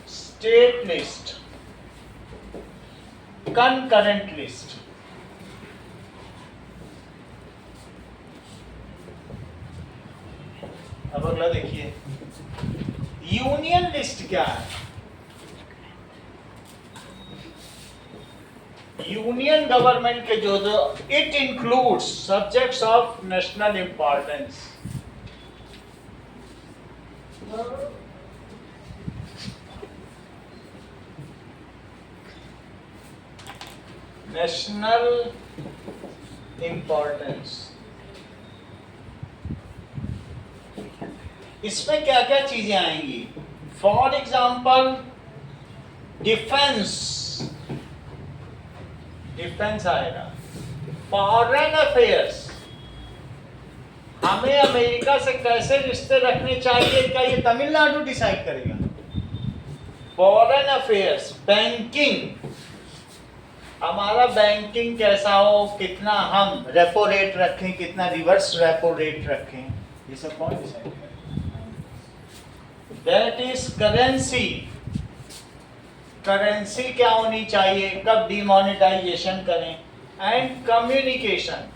state list, concurrent list. अब अगला देखिए, union list क्या है। Union government के जो it includes subjects of national importance. National importance, इसमें क्या क्या चीजें आएंगी। फॉर एग्जाम्पल डिफेंस, डिफेंस आएगा। फॉरेन अफेयर्स, हमें अमेरिका से कैसे रिश्ते रखने चाहिए, क्या ये तमिलनाडु डिसाइड करेगा। फॉरेन अफेयर्स, बैंकिंग, हमारा बैंकिंग कैसा हो, कितना हम रेपो रेट रखें, कितना रिवर्स रेपो रेट रखें, ये सब कौन डिसाइड करेगा? That is currency. करेंसी क्या होनी चाहिए, कब डिमोनेटाइजेशन करें, एंड कम्युनिकेशन,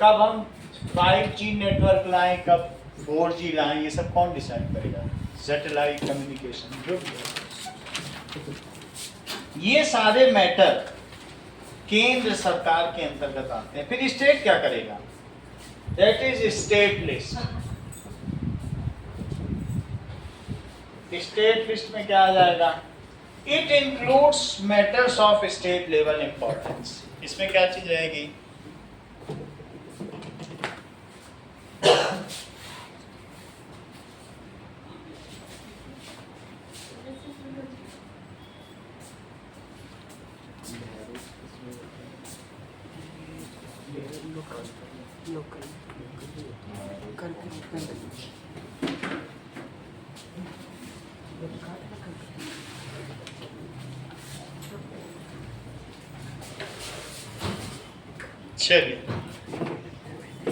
कब हम 5G नेटवर्क लाएं, कब 4G लाएं, ये सब कौन डिसाइड करेगा? सैटेलाइट कम्युनिकेशन, जो भी है। ये सारे मैटर केंद्र सरकार के अंतर्गत आते हैं। फिर स्टेट क्या करेगा? That is state list. State list में क्या आ जाएगा? It includes matters of state level importance. इसमें क्या चीज रहेगी? चलिए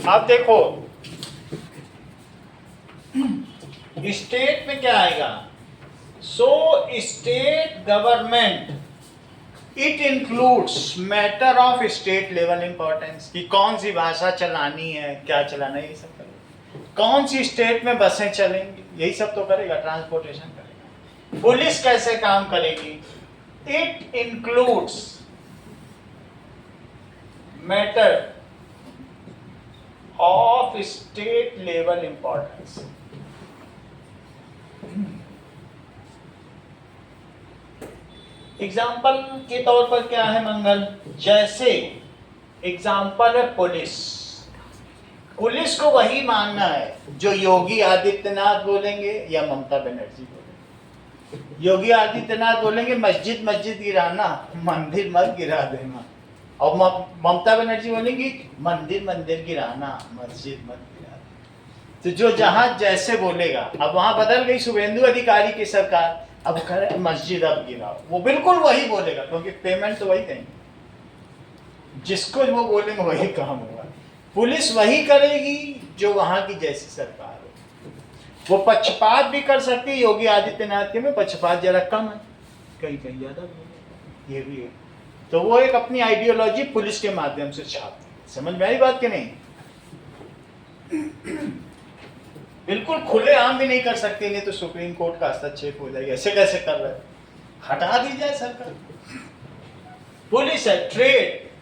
आप देखो, स्टेट में क्या आएगा? So state government it includes matter of state level importance, कि कौन सी भाषा चलानी है, क्या चलाना है, ये सब करेगा। कौन सी स्टेट में बसें चलेंगी, यही सब तो करेगा, ट्रांसपोर्टेशन करेगा। पुलिस कैसे काम करेगी? It includes matter of state level importance. Example के तौर पर क्या है मंगल? जैसे एग्जाम्पल है पुलिस। पुलिस को वही मानना है जो योगी आदित्यनाथ बोलेंगे या ममता बनर्जी बोलेंगे। योगी आदित्यनाथ बोलेंगे मस्जिद मस्जिद गिराना, मंदिर मत गिरा देना, और ममता बनर्जी बोलेंगी मंदिर मंदिर गिराना, मस्जिद मत गिराना। तो जो जहां जैसे बोलेगा, अब वहां बदल गई शुभेंदु अधिकारी की सरकार, अब करे मस्जिद अब गिराओ, वो बिल्कुल वही बोलेगा, क्योंकि पेमेंट तो वही देंगे, जिसको वो बोलेंगे वही काम होगा। पुलिस वही करेगी जो वहां की जैसी सरकार हो। वो पक्षपात भी कर सकती है, योगी आदित्यनाथ के में पक्षपात जरा कम है, कहीं कहीं ज्यादा भी, ये भी है। तो वो एक अपनी आइडियोलॉजी पुलिस के माध्यम से छापती है। समझ में आई बात कि नहीं? बिल्कुल खुले आम भी नहीं कर सकते, नहीं तो सुप्रीम कोर्ट का हस्तक्षेप हो जाएगा। ऐसे कैसे कर रहे, हटा दी जाए सरकार। पुलिस है, ट्रेड,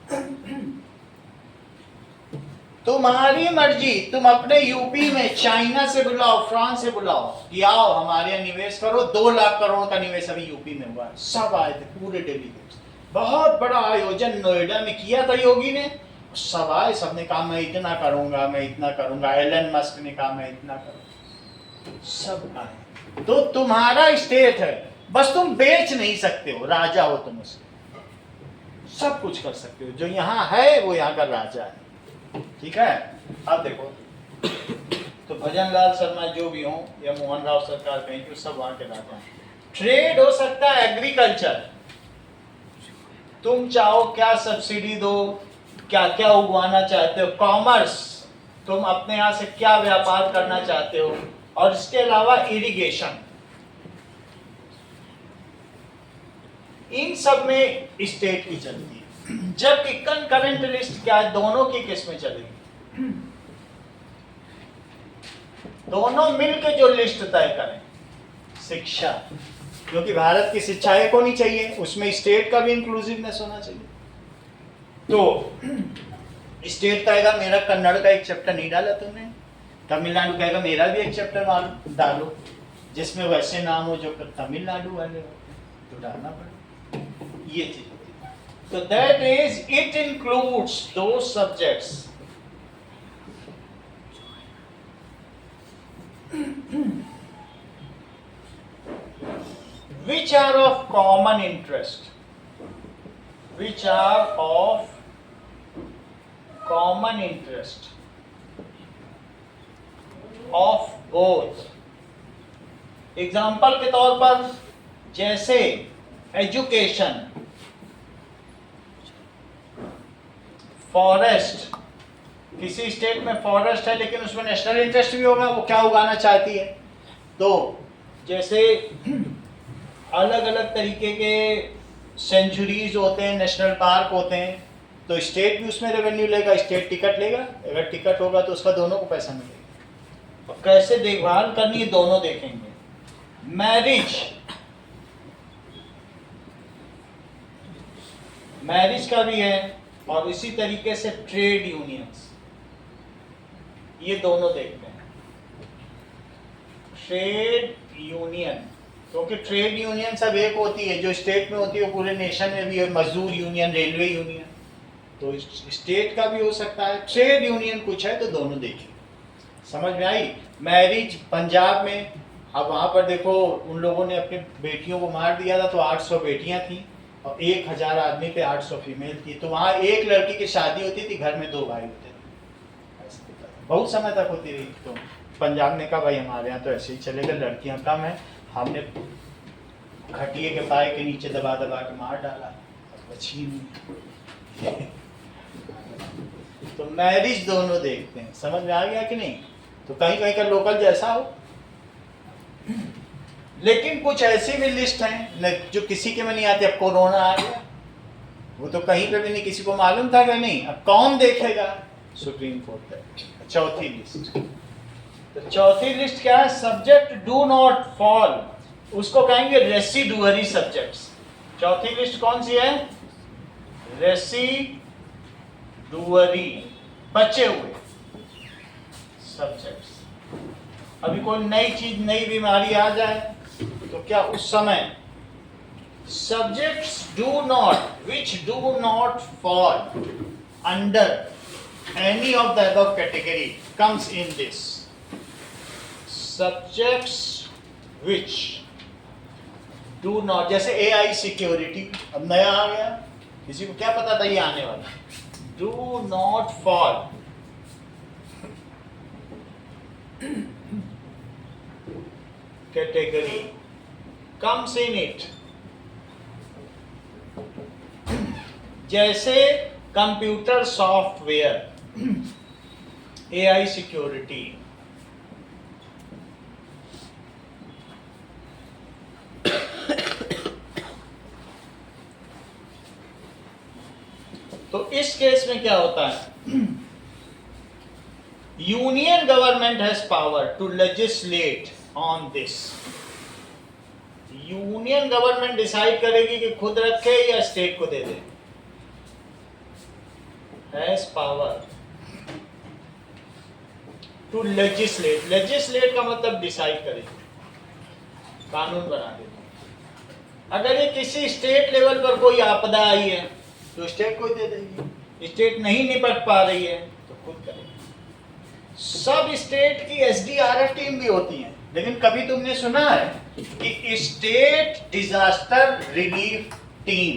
तुम्हारी मर्जी, तुम अपने यूपी में चाइना से बुलाओ, फ्रांस से बुलाओ कि आओ हमारे यहाँ निवेश करो। 2 लाख करोड़ का निवेश अभी यूपी में हुआ है, सब आए थे, पूरे डेलीगेट्स। बहुत बड़ा आयोजन नोएडा में किया था योगी ने, सब आए, सबने कहा मैं इतना करूंगा, मैं इतना करूंगा। एलन मस्क ने कहा मैं इतना करूंगा, सब आए। तो तुम्हारा स्टेट है, बस तुम बेच नहीं सकते हो, राजा हो तुम उसके, सब कुछ कर सकते हो। जो यहाँ है वो यहाँ का राजा है, ठीक है? अब देखो, तो भजन लाल शर्मा जो भी हो या मोहन राव सरकार कहीं, जो सब वहां के राजा हैं। ट्रेड हो सकता है एग्रीकल्चर, तुम चाहो क्या सब्सिडी दो, क्या क्या उगवाना चाहते हो। कॉमर्स, तुम अपने यहाँ से क्या व्यापार करना चाहते हो। और इसके अलावा इरिगेशन, इन सब में स्टेट की चलती है। जबकि कंकरेंट लिस्ट क्या है, दोनों की किस्में चलेगी, दोनों मिलकर जो लिस्ट तय करें। शिक्षा, क्योंकि भारत की शिक्षा एक होनी चाहिए, उसमें स्टेट का भी इंक्लूसिवनेस होना चाहिए। तो स्टेट कहेगा मेरा कन्नड़ का एक चैप्टर नहीं डाला तुमने, तमिलनाडु कहेगा मेरा भी एक चैप्टर डालो, जिसमें वैसे नाम हो जो तमिलनाडु वाले हो, तो डालना पड़ेगा। ये चीज होती है। तो that is it includes those subjects which are of common interest, which are of common interest of both। Example के तौर पर जैसे एजुकेशन, फॉरेस्ट, किसी स्टेट में फॉरेस्ट है लेकिन उसमें नेशनल इंटरेस्ट भी होगा, वो क्या उगाना चाहती है। तो जैसे अलग अलग तरीके के सेंचुरीज होते हैं, नेशनल पार्क होते हैं, तो स्टेट भी उसमें रेवेन्यू लेगा, स्टेट टिकट लेगा, अगर टिकट होगा तो उसका दोनों को पैसा मिलेगा। और कैसे देखभाल करनी है दोनों देखेंगे। मैरिज का भी है, और इसी तरीके से ट्रेड यूनियंस, ये दोनों देखते हैं। ट्रेड यूनियन, क्योंकि ट्रेड यूनियन सब एक होती है, जो स्टेट में होती है वो पूरे नेशन में भी है। मजदूर यूनियन, रेलवे यूनियन, तो स्टेट का भी हो सकता है। ट्रेड यूनियन कुछ है तो दोनों देखिए, समझ में आई। मैरिज पंजाब में, अब वहाँ पर देखो उन लोगों ने अपनी बेटियों को मार दिया था, तो 800 बेटियां थी और 1000 आदमी पे 800 फीमेल थी। तो वहाँ एक लड़की की शादी होती थी, घर में 2 भाई होते थे, बहुत समय तक होती रही। तो पंजाब ने कहा भाई हमारे यहाँ तो ऐसे ही चलेगा, लड़कियाँ कम है, हमने खटिए के पाए के नीचे दबा दबा के मार डाला, बची नहीं। तो मैरिज दोनों देखते हैं, समझ में आ गया कि नहीं। तो कहीं कहीं का लोकल जैसा हो, लेकिन कुछ ऐसी भी लिस्ट हैं जो किसी के में नहीं आती। अब कोरोना आ गया, वो तो कहीं पे भी नहीं, किसी को मालूम था कि नहीं, अब कौन देखेगा, सुप्रीम कोर्ट है। चौथी लिस्ट, तो चौथी लिस्ट क्या है, सब्जेक्ट डू नॉट फॉल, उसको कहेंगे रेसिडुअरी सब्जेक्ट्स। चौथी लिस्ट कौन सी है, रेसिडुअरी, बचे हुए सब्जेक्ट्स। अभी कोई नई चीज, नई बीमारी आ जाए तो क्या उस समय subjects do not, which do not fall under any of the above category comes in this. Subjects which do not, जैसे AI सिक्योरिटी अब नया आ गया, किसी को क्या पता था ये आने वाला। Do not fall category comes in it, जैसे कंप्यूटर सॉफ्टवेयर, AI सिक्योरिटी, तो इस केस में क्या होता है, union government has power to legislate on this. Union government decide करेगी कि खुद रखे या स्टेट को दे दे। Has power to legislate, legislate का मतलब डिसाइड करेगी, कानून बना देगी। अगर ये किसी स्टेट लेवल पर कोई आपदा आई है तो स्टेट को दे देगी, स्टेट नहीं निपट पा रही है तो खुद करेगी। सब स्टेट की SDRF टीम भी होती है, लेकिन कभी तुमने सुना है कि state disaster relief team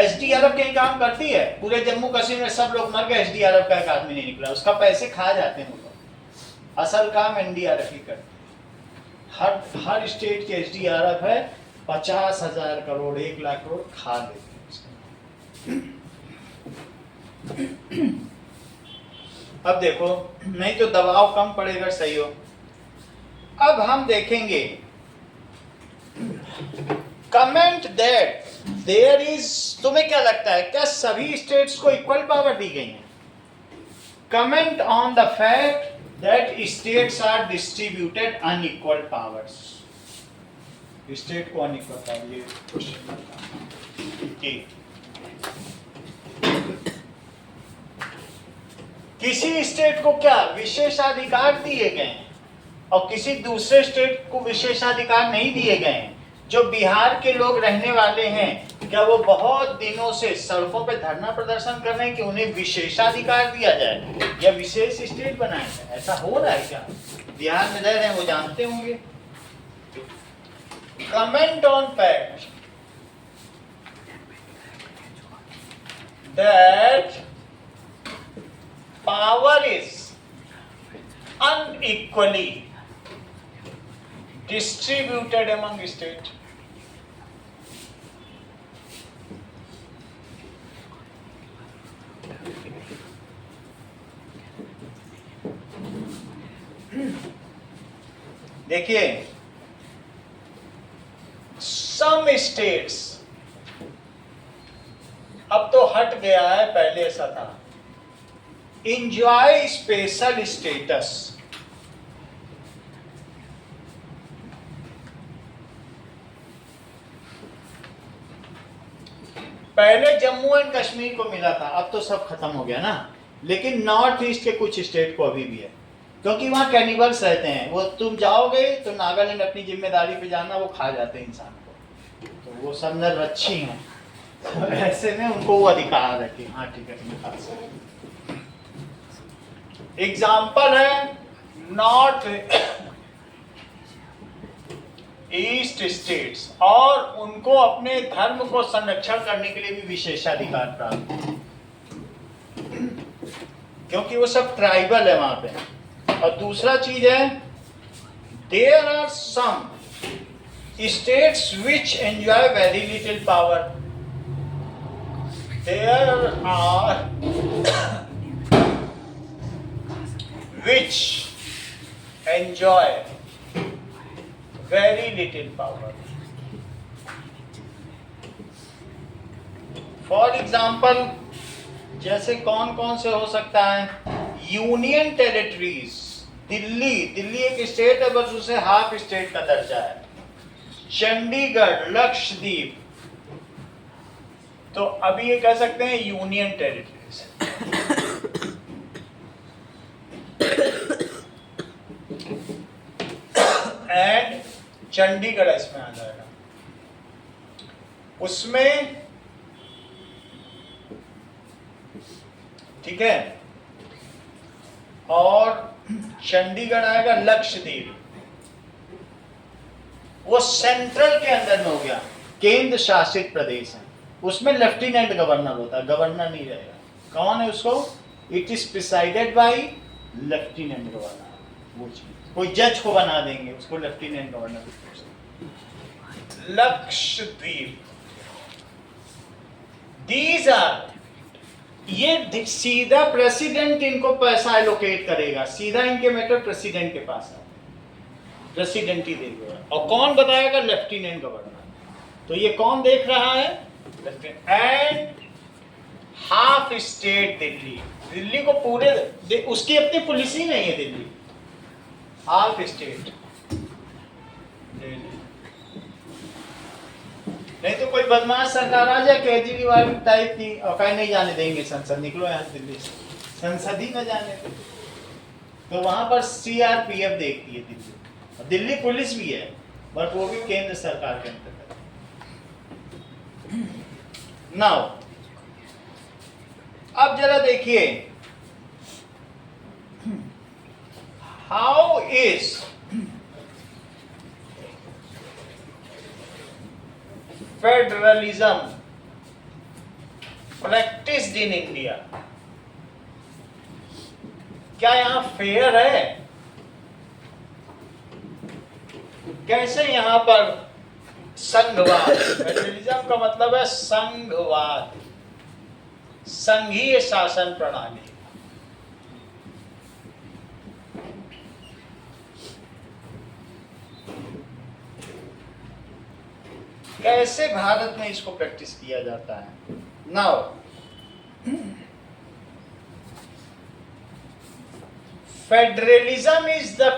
SDRF कहीं काम करती है? पूरे जम्मू कश्मीर में सब लोग मर गए, SDRF का एक आदमी नहीं निकला, उसका पैसे खा जाते हैं वो लोग। असल काम NDRF ही करते हैं। हर स्टेट की SDRF है, 50,000 करोड़ 1 लाख करोड़ खा देते हैं। अब देखो, नहीं तो दबाव कम पड़ेगा, सही हो। अब हम देखेंगे कमेंट दैट देयर इज, तुम्हें क्या लगता है क्या सभी स्टेट्स को इक्वल पावर दी गई है? Comment on the fact that states are distributed unequal powers. State को अनइक्वल पावर, ये क्वेश्चन। किसी स्टेट को क्या विशेषाधिकार दिए गए हैं और किसी दूसरे स्टेट को विशेषाधिकार नहीं दिए गए हैं। जो बिहार के लोग रहने वाले हैं, क्या वो बहुत दिनों से सड़कों पे धरना प्रदर्शन कर रहे हैं कि उन्हें विशेषाधिकार दिया जाए या विशेष स्टेट बनाया जाए? ऐसा हो रहा है क्या? बिहार में रह रहे हैं, वो जानते होंगे। Comment on fact that power is unequally distributed among states. देखिए, सम स्टेट्स, अब तो हट गया है, पहले ऐसा था, enjoy स्पेशल स्टेटस। पहले जम्मू एंड कश्मीर को मिला था, अब तो सब खत्म हो गया ना, लेकिन नॉर्थ ईस्ट के कुछ स्टेट को अभी भी है, क्योंकि वहां कैनिबल्स रहते हैं। वो तुम जाओगे तो नागालैंड अपनी जिम्मेदारी पे जाना, वो खा जाते हैं इंसान को, तो वो सब नरभक्षी हैं, तो ऐसे में उनको वो अधिकार है कि हाँ ठीक है तुम खा सकते। एग्जाम्पल है नॉर्थ ईस्ट स्टेट्स, और उनको अपने धर्म को संरक्षण करने के लिए भी विशेषाधिकार प्राप्त है, क्योंकि वो सब ट्राइबल है वहां पे। और दूसरा चीज है, there are some states which enjoy very little power, there are which enjoy very little power. For example, जैसे कौन कौन से हो सकता है, यूनियन टेरिटरीज, दिल्ली एक स्टेट है, बस उसे हाफ स्टेट का दर्जा है। चंडीगढ़, लक्षद्वीप, तो अभी ये कह सकते हैं यूनियन टेरिटरीज। एंड चंडीगढ़ इसमें आ जाएगा, उसमें ठीक है, और चंडीगढ़ आएगा लक्षद्वीप, वो सेंट्रल के अंदर में हो गया, केंद्र शासित प्रदेश है, उसमें लेफ्टिनेंट गवर्नर होता है, गवर्नर नहीं रहेगा। कौन है उसको? It is presided by lieutenant governor, वो चीज कोई जज को बना देंगे, उसको lieutenant governor. Lakshadweep, these are, ये सीधा प्रेसिडेंट इनको पैसा एलोकेट करेगा, सीधा इनके मैटर प्रेसिडेंट के पास है, प्रेसिडेंट ही देगा। और कौन बताएगा? Lieutenant governor. तो ये कौन देख रहा है? And half state Delhi, Delhi को पूरे, उसकी अपनी पुलिस ही नहीं है दिल्ली, हाफ स्टेट दिल्ली। नहीं तो कोई बदमाश सरकार आ जाए केजरीवाल टाइप की, और कहीं नहीं जाने देंगे संसद, निकलो यहाँ दिल्ली से, संसद ही न जाने दे, तो वहां पर सीआरपीएफ देखती है दिल्ली, और दिल्ली पुलिस भी है, बट वो भी केंद्र सरकार के अंतर्गत। नाउ अब जरा देखिए, how is federalism practised in India? क्या यहां फेयर है? कैसे यहां पर संघवाद, फेडरलिज्म का मतलब है संघवाद, संघीय शासन प्रणाली। कैसे भारत में इसको प्रैक्टिस किया जाता है? Now federalism is the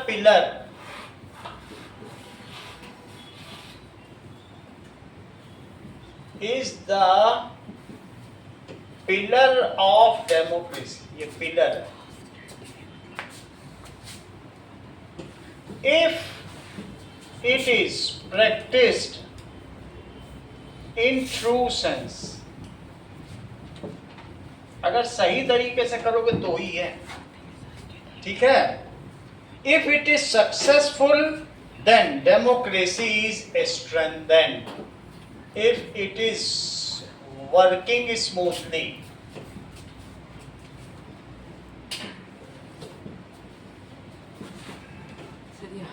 pillar of democracy. ये पिलर है। If it is practised in true sense, अगर सही तरीके से करोगे तो ही है, ठीक है। If it is successful then democracy is strengthened, if it is working smoothly.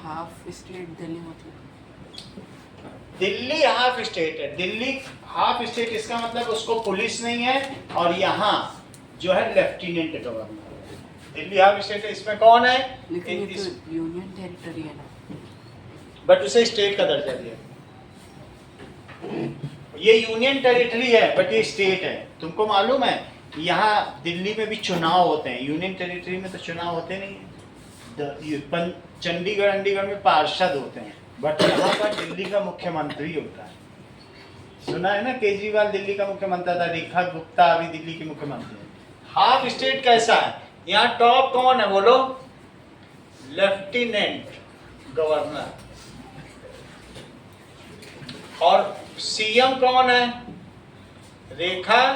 Half state Delhi, मतलब दिल्ली हाफ स्टेट है, दिल्ली हाफ स्टेट, इसका मतलब उसको पुलिस नहीं है, और यहाँ जो है lieutenant governor. Delhi half state है, इसमें कौन है? लेकिन ये तो यूनियन टेरिटरी है ना। बट उसे स्टेट का दर्जा दिया। ये यूनियन टेरिटरी है बट ये स्टेट है। तुमको मालूम है यहाँ दिल्ली में भी चुनाव होते हैं, यूनियन टेरिटरी में तो चुनाव होते नहीं है। चंडीगढ़ अंडीगढ़ में पार्षद होते हैं, बट यहाँ पर दिल्ली का मुख्यमंत्री होता है। सुना है ना, केजरीवाल दिल्ली का मुख्यमंत्री था, रेखा गुप्ता अभी दिल्ली की मुख्यमंत्री है। हाफ स्टेट कैसा है? यहाँ टॉप कौन है बोलो? Lieutenant governor. और सीएम कौन है? Rekha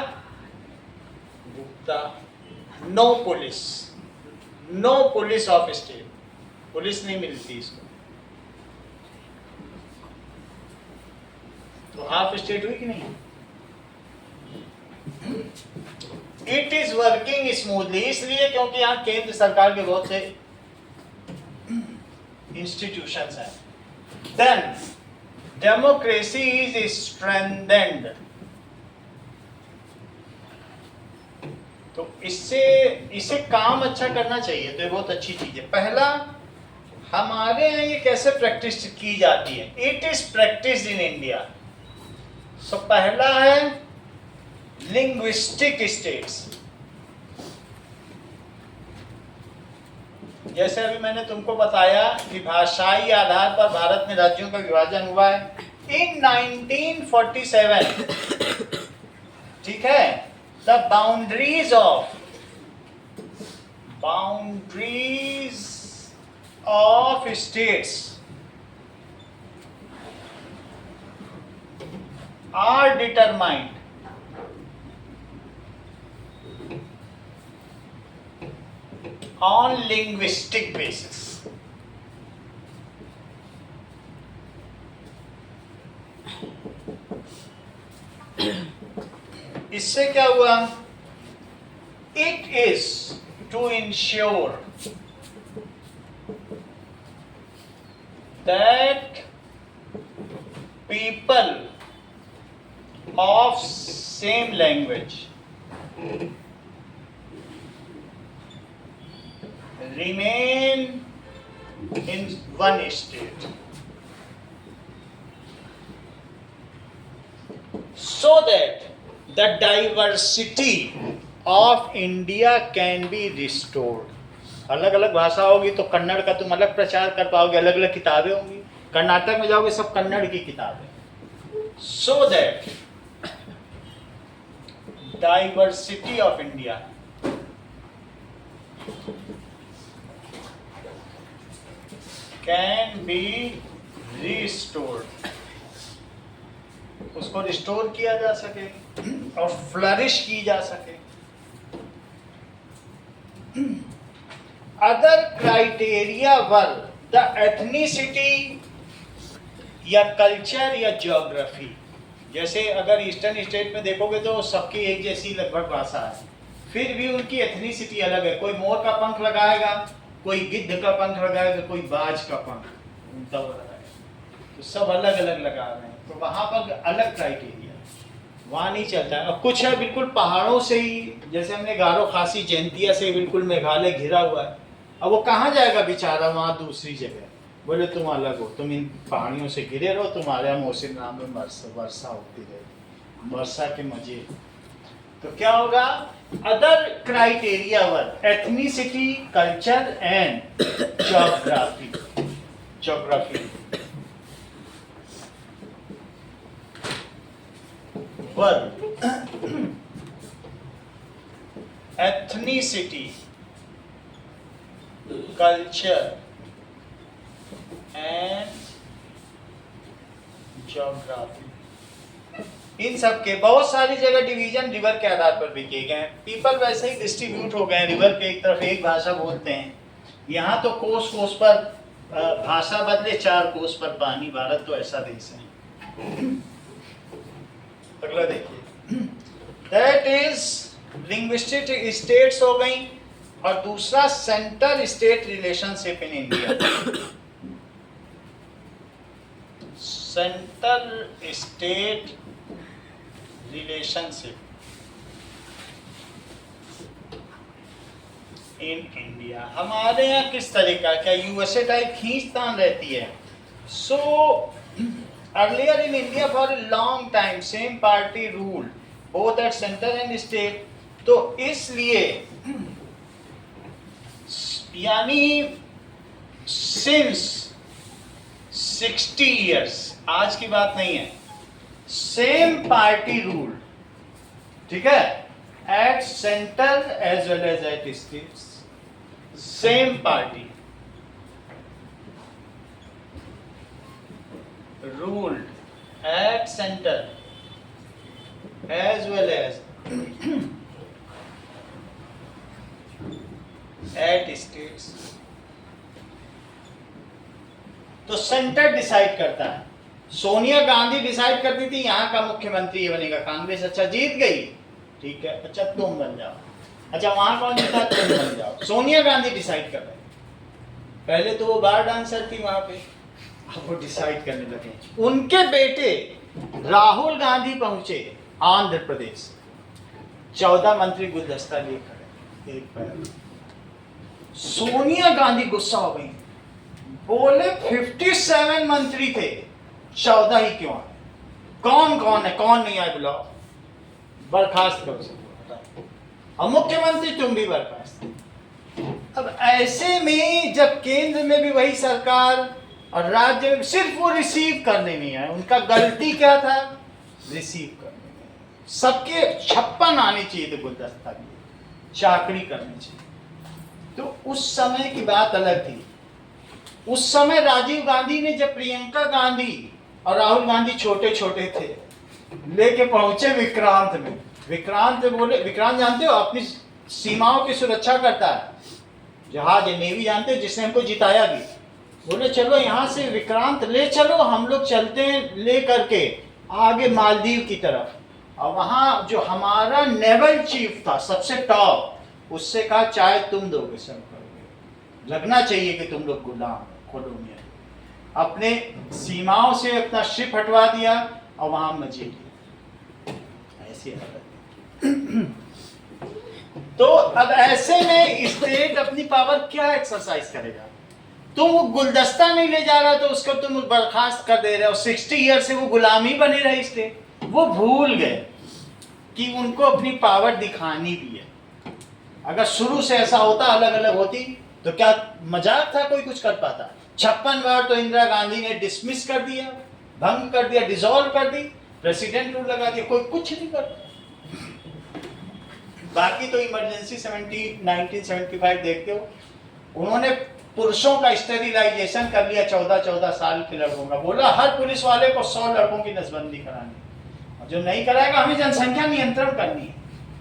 Gupta. No police, no police of state, police नहीं मिलती इसको। तो हाफ स्टेट हुई कि नहीं? इट इज वर्किंग स्मूथली, इसलिए क्योंकि यहाँ केंद्र सरकार के बहुत से इंस्टीट्यूशंस हैं। Then democracy is strengthened. तो इससे काम अच्छा करना चाहिए, तो ये बहुत अच्छी चीज है। पहला, हमारे यहाँ ये कैसे प्रैक्टिस की जाती है? It is practice in India. So पहला है लिंग्विस्टिक स्टेट्स। जैसे अभी मैंने तुमको बताया कि भाषाई आधार पर भारत में राज्यों का विभाजन हुआ है इन 1947। ठीक है, the boundaries of states are determined on linguistic basis. इससे क्या हुआ? It is to ensure that people of same language remain in one state, so that the diversity of India can be restored. अलग अलग भाषा होगी तो कन्नड़ का तुम अलग प्रचार कर पाओगे, अलग अलग किताबें होंगी। कर्नाटक में जाओगे सब कन्नड़ की किताबें। So that diversity of India can be restored, उसको रिस्टोर किया जा सके और फ्लरिश की जा सके। Other criteria were the ethnicity या कल्चर या ज्योग्राफी। जैसे अगर ईस्टर्न स्टेट में देखोगे तो सबकी एक जैसी लगभग भाषा है, फिर भी उनकी एथनिसिटी अलग है। कोई मोर का पंख लगाएगा, कोई गिद्ध का पंख लगाएगा, कोई बाज का पंख उल्टा हुआ लगाएगा, तो सब अलग अलग लगा रहे हैं। तो वहाँ पर अलग क्राइटेरिया, वहाँ नहीं चलता है। और कुछ है बिल्कुल पहाड़ों से ही, जैसे हमने गारो खासी जयंतिया से बिल्कुल मेघालय घिरा हुआ है। अब वो कहाँ जाएगा बेचारा, वहाँ दूसरी जगह। बोले तुम अलग हो, तुम इन पहाड़ियों से घिरे रहो, तुम्हारे यहाँ मौसम नाम में वर्षा होती रहेगी, वर्षा के मजे। तो क्या होगा? Other criteria were ethnicity, culture and geography. Were ethnicity, culture and geography, इन सब के बहुत सारी जगह डिवीजन रिवर के आधार पर भी किए गए हैं। पीपल वैसे ही डिस्ट्रीब्यूट हो गए हैं, रिवर के एक तरफ एक भाषा बोलते हैं। यहाँ तो कोस कोस पर भाषा बदले, 4 कोस पर पानी। भारत तो ऐसा देश है। अगला देखिए, दैट इज लिंग्विस्टिक स्टेट्स हो गई। और दूसरा centre state relationship in India. Centre state relationship in India. हमारे यहाँ किस तरीका, क्या यूएसए टाइप खींचतान रहती है? So earlier in India for a long time same party rule both at centre and state. तो इसलिए यानी सिंस 60 इयर्स, आज की बात नहीं है, सेम पार्टी रूल, ठीक है, at centre as well as at states, same party ruled at center as well as at states। तो सेंटर डिसाइड करता है। सोनिया गांधी डिसाइड करती थी यहाँ का मुख्यमंत्री ये बनेगा, कांग्रेस अच्छा जीत गई, ठीक है, अच्छा तुम बन जाओ, अच्छा वहां कौन जीता, तुम बन जाओ। सोनिया गांधी डिसाइड कर रहे। पहले तो वो बार डांसर थी वहां पे, अब वो डिसाइड करने लगे। उनके बेटे राहुल गांधी पहुंचे आंध्र प्रदेश, 14 मंत्री गुलदस्ता लिए खड़े एक पैर। सोनिया गांधी गुस्सा हो गई, बोले 57 मंत्री थे, 14 ही क्यों आए, कौन कौन है, कौन नहीं आए, बुलाओ, बर्खास्त करो सबको, और मुख्यमंत्री तुम भी बर्खास्त। अब ऐसे में जब केंद्र में भी वही सरकार और राज्य में सिर्फ वो रिसीव करने नहीं आए, उनका गलती क्या था, रिसीव करने में। सबके 56 आने चाहिए थे गुलदस्ता की, चाकरी करनी चाहिए। तो उस समय की बात अलग थी। उस समय राजीव गांधी ने, जब प्रियंका गांधी और राहुल गांधी छोटे छोटे थे, लेके पहुंचे विक्रांत में। विक्रांत बोले, विक्रांत जानते हो अपनी सीमाओं की सुरक्षा करता है, जहाज नेवी जानते हो, जिसने हमको जिताया भी। बोले चलो यहाँ से विक्रांत ले चलो, हम लोग चलते हैं ले करके आगे मालदीव की तरफ। और वहाँ जो हमारा नेवल चीफ था सबसे टॉप, उससे कहा चाहे तुम दोगे सब करोगे, लगना चाहिए कि तुम लोग गुलाम कॉलोनियल। अपने सीमाओं से अपना शिप हटवा दिया और वहाँ मजे किए, ऐसी हालत। तो अब ऐसे में स्टेट अपनी पावर क्या एक्सरसाइज करेगा? तुम वो गुलदस्ता नहीं ले जा रहा तो उसको तुम बर्खास्त कर दे रहे हो। 60 ईयर से वो गुलामी बने रहे स्टेट। वो भूल गए कि उनको अपनी पावर दिखानी भी है। अगर शुरू से ऐसा होता, अलग अलग होती, तो क्या मजाक था कोई कुछ कर पाता? 56 बार तो इंदिरा गांधी ने डिसमिस कर दिया, भंग कर दिया, डिसॉल्व कर दी, प्रेसिडेंट रूल लगा दिया, कोई कुछ नहीं करता। बाकी तो इमरजेंसी 1975 देखते हो, उन्होंने पुरुषों का स्टेरिलाइजेशन कर लिया 14-14 साल के लड़कों का। बोला हर पुलिस वाले को 100 लड़कों की नसबंदी करानी, और जो नहीं कराएगा हमें जनसंख्या नियंत्रण करनी है,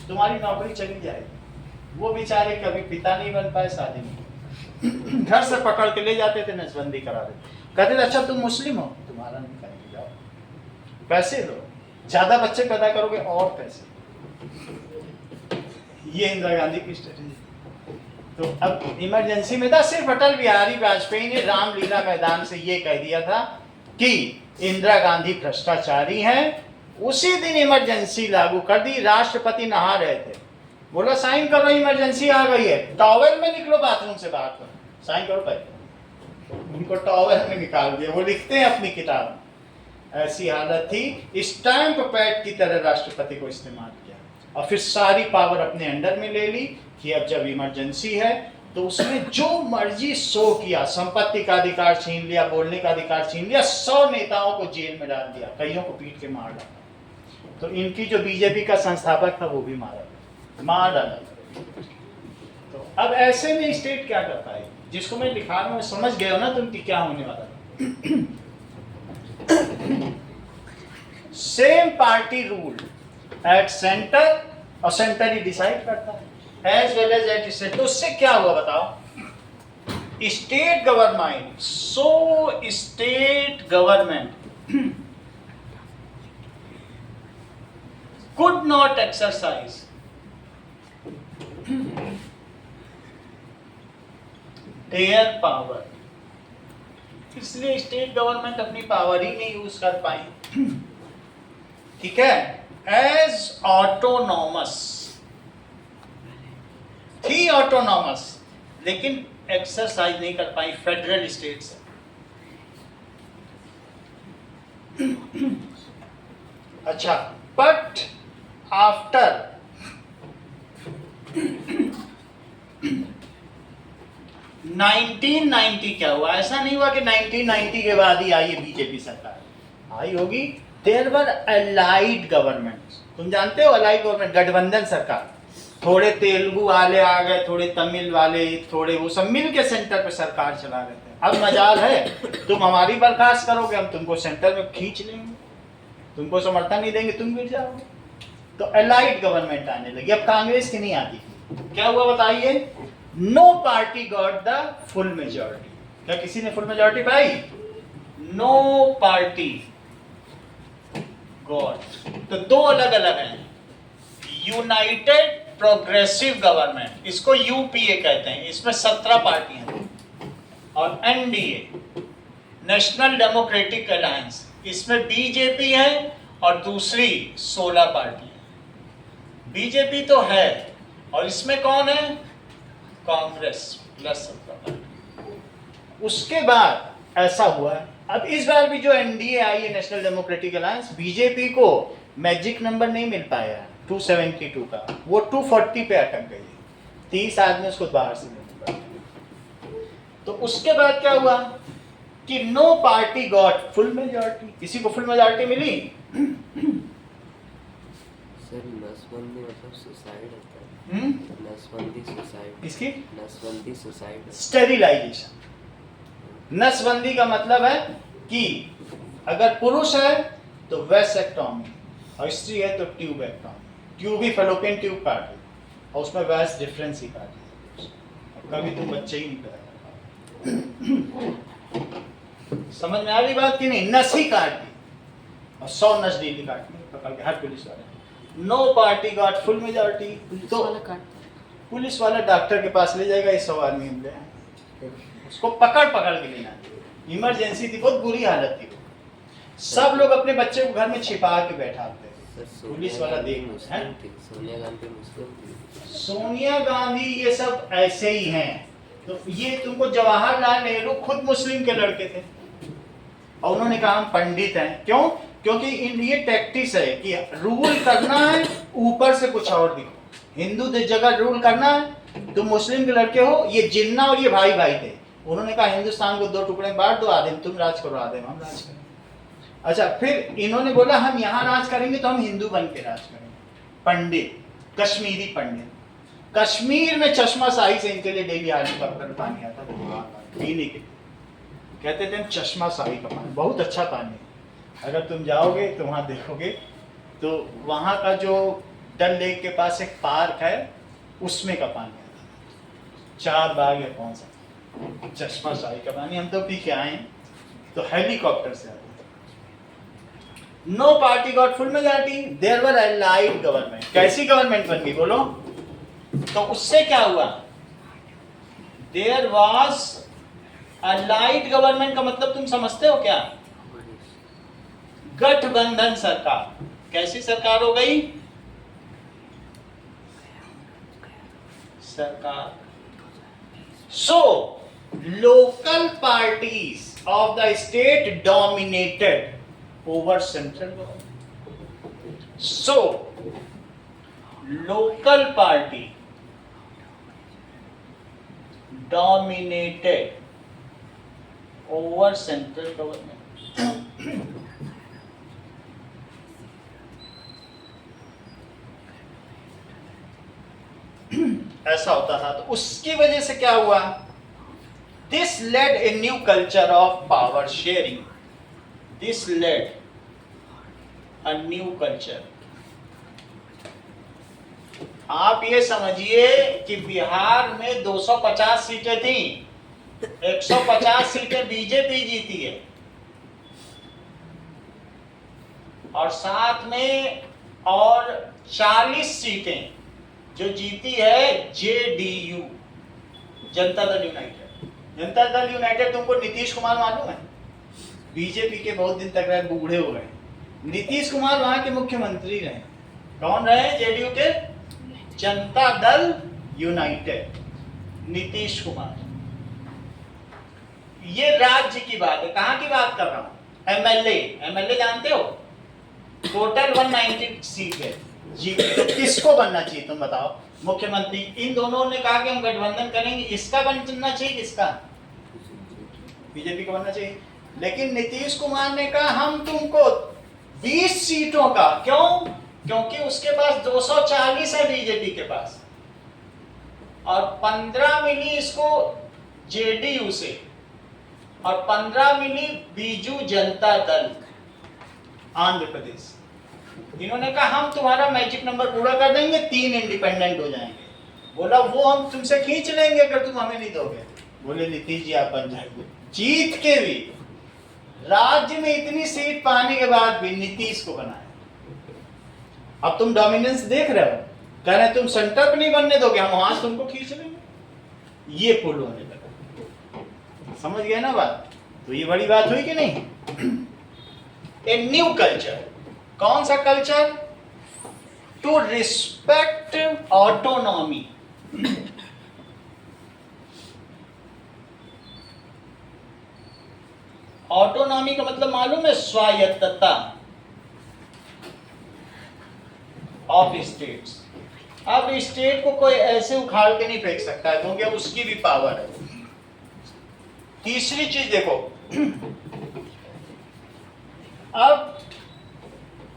तुम्हारी नौकरी चली जाएगी। वो बेचारे कभी पिता नहीं बन पाए, शादी नहीं, घर से पकड़ के ले जाते थे, नसबंदी करा देते, कहते थे अच्छा तुम मुस्लिम हो, तुम्हारा नहीं करेंगे, जाओ पैसे लो, ज्यादा बच्चे पैदा करोगे और पैसे। ये इंदिरा गांधी की स्ट्रेटेजी। तो अब इमरजेंसी में था, सिर्फ अटल बिहारी वाजपेयी ने रामलीला मैदान से ये कह दिया था कि इंदिरा गांधी भ्रष्टाचारी हैं। उसी दिन इमरजेंसी लागू कर दी। राष्ट्रपति नहा रहे थे, बोला साइन करो, इमरजेंसी आ गई है, टॉवेल में निकलो बाथरूम से बाहर करो, साइन करो पहले। उनको टॉवेल में निकाल दिया, वो लिखते हैं अपनी किताब। ऐसी हालत थी, स्टैंप पैड की तरह राष्ट्रपति को इस्तेमाल किया, और फिर सारी पावर अपने अंडर में ले ली कि अब जब इमरजेंसी है तो उसमें जो मर्जी शो किया, संपत्ति का अधिकार छीन लिया, बोलने का अधिकार छीन लिया, 100 नेताओं को जेल में डाल दिया, कईयों को पीट के मार डाला। तो इनकी जो बीजेपी का संस्थापक था वो भी मार डाला। तो अब ऐसे में स्टेट क्या कर पाएगी? जिसको मैं लिखा रहा हूँ समझ गए हो ना तुम कि क्या होने वाला है। Same party rule at centre, और सेंटर ही डिसाइड करता है, as well as at state. तो उससे क्या हुआ बताओ? State government, so state government could not exercise their power। इसलिए स्टेट गवर्नमेंट अपनी पावर ही नहीं यूज कर पाई, ठीक है, एज ऑटोनॉमस थी ऑटोनॉमस, लेकिन एक्सरसाइज नहीं कर पाई फेडरल स्टेट्स। अच्छा, बट आफ्टर 1990 क्या हुआ? ऐसा नहीं हुआ कि 1990 के बाद ही आई है बीजेपी सरकार, आई होगी। देयर वर अलाइड गवर्नमेंट, तुम जानते हो अलाइड गवर्नमेंट, गठबंधन सरकार, थोड़े तेलुगु वाले आ गए, थोड़े तमिल वाले, थोड़े वो सब मिल के सेंटर पे सरकार चला रहे थे। अब मजाल है तुम हमारी बर्खास्त करोगे, हम तुमको सेंटर में खींच लेंगे, तुमको समर्थन नहीं देंगे, तुम गिर जाओगे। तो अलाइड गवर्नमेंट आने लगी। अब कांग्रेस की नहीं आती, क्या हुआ बताइए? No party got the full majority. क्या किसी ने फुल मेजॉरिटी पाई? No party got. तो दो अलग अलग हैं, यूनाइटेड प्रोग्रेसिव गवर्नमेंट, इसको यूपीए कहते हैं, इसमें 17 पार्टियां हैं, और एनडीए नेशनल डेमोक्रेटिक अलायंस, इसमें बीजेपी है और दूसरी 16 पार्टियां। बीजेपी तो है, और इसमें कौन है? Congress plus 17 party. उसके बाद ऐसा हुआ, अब इस बार भी जो एनडीए आई है नेशनल डेमोक्रेटिक अलायंस, बीजेपी को मैजिक नंबर नहीं मिल पाया 272 का, वो 240 पे अटक गई, 30 आदमी उसको बाहर से लेने पड़े। तो उसके बाद क्या हुआ कि no party got full majority. किसी को फुल मेजॉरिटी मिली? सर नसबंदी मतलब सुसाइड होता है। नसबंदी सुसाइड। किसकी? नसबंदी सुसाइड। स्टेरिलाइजेशन। नसबंदी का मतलब है कि अगर पुरुष है तो वेसेक्टोमी, और स्त्री है तो ट्यूबेक्टोमी। ट्यूब ही फेलोपियन ट्यूब काट दी, और उसमें वैस डिफरेंस ही काट दी, कभी तुम बच्चे ही नहीं पैदा। समझ में आ रही बात कि नहीं? नस ही काट दी, और 100 नस डेली काटनी पकड़ के हर पुलिस वाले। No party got full majority. तो पुलिस वाला डॉक्टर के पास ले जाएगा, ये 100 आदमी मिले, उसको पकड़ के लेना। इमरजेंसी थी, बहुत बुरी हालत थी, सब लोग अपने बच्चे को घर में छिपा के बैठाते थे, पुलिस वाला देख। सोनिया गांधी मुस्लिम थी। सोनिया गांधी ये सब ऐसे ही हैं। तो ये तुमको जवाहरलाल नेहरू खुद मुस्लिम के लड़के थे, और उन्होंने कहा हम पंडित हैं। क्यों? क्योंकि ये टैक्टिस है कि रूल करना है, ऊपर से कुछ और दिखो। हिंदू जगह रूल करना है, तुम मुस्लिम के लड़के हो। ये जिन्ना और ये भाई भाई थे, उन्होंने कहा हिंदुस्तान को 2 टुकड़े बांट दो, आधे तुम राज करो, आधे हम राज करें। अच्छा, फिर इन्होंने बोला हम यहाँ राज करेंगे तो हम हिंदू बन के राज करेंगे। पंडित, कश्मीरी पंडित, कश्मीर में चश्मा शाही से इनके लिए डेली आलू का पानी आता था पीने के लिए। कहते थे हम चश्मा शाही का पानी, बहुत अच्छा पानी है। अगर तुम जाओगे तो वहाँ देखोगे, तो वहाँ का जो डल लेक के पास एक पार्क है, उसमें का पानी आता है, 4 बाग या कौन सा चश्मा शाही का पानी। हम तो पी के आए हैं, तो हेलीकॉप्टर से आते। No party got full majority, there were allied government. कैसी गवर्नमेंट बन गई बोलो? तो उससे क्या हुआ? देयर वाज अलाइड गवर्नमेंट का मतलब तुम समझते हो क्या? गठबंधन सरकार। कैसी सरकार हो गई? सरकार। So local parties of the state dominated over central government. So, local party dominated over central government. ऐसा होता था। तो उसकी वजह से क्या हुआ? This led a new culture of power sharing. This led a new culture. आप ये समझिए कि बिहार में 250 सीटें थी, 150 सीटें बीजेपी जीती है, और साथ में और 40 सीटें जो जीती है JDU, Janata Dal United. Janata Dal United तुमको नीतीश कुमार मालूम है? बीजेपी के बहुत दिन तक रहे, बूढ़े हो गए। नीतीश कुमार वहां के मुख्यमंत्री रहे। कौन रहे? जेडीयू के जनता दल यूनाइटेड, नीतीश कुमार। ये राज्य की बात है, कहां की बात कर रहा हूं? एमएलए, एमएलए जानते हो? टोटल 190 सीट है जी। तो किसको बनना चाहिए तुम बताओ? मुख्यमंत्री। इन दोनों ने कहा कि हम गठबंधन करेंगे, इसका बनना चाहिए, किसका? बीजेपी का बनना चाहिए। लेकिन नीतीश कुमार ने कहा हम तुमको 20 सीटों का, क्यों? क्योंकि उसके पास 240 है बीजेपी के पास, और 15 मिली इसको जेडीयू से, और 15 मिली बीजू जनता दल आंध्र प्रदेश। इन्होंने कहा हम तुम्हारा मैजिक नंबर पूरा कर देंगे, 3 इंडिपेंडेंट हो जाएंगे। बोला वो हम तुमसे खींच लेंगे अगर तुम हमें नहीं दोगे। बोले नीतीश जी आप बन जाएंगे। जीत के भी, राज्य में इतनी सीट पाने के बाद भी नीतीश को बनाया। अब तुम डोमिनेंस देख रहे हो, कह रहे तुम सेंटर पे नहीं बनने दोगे, हम वहां से तुमको खींच लेंगे। ये पुल होने लगा, समझ गए ना बात? तो ये बड़ी बात हुई कि नहीं? A new culture. कौन सा culture? To respect autonomy. Autonomy का मतलब मालूम है? स्वायत्तता ऑफ स्टेट्स। अब स्टेट को कोई ऐसे उखाड़ के नहीं फेंक सकता है, क्योंकि अब उसकी भी पावर है। तीसरी चीज देखो, अब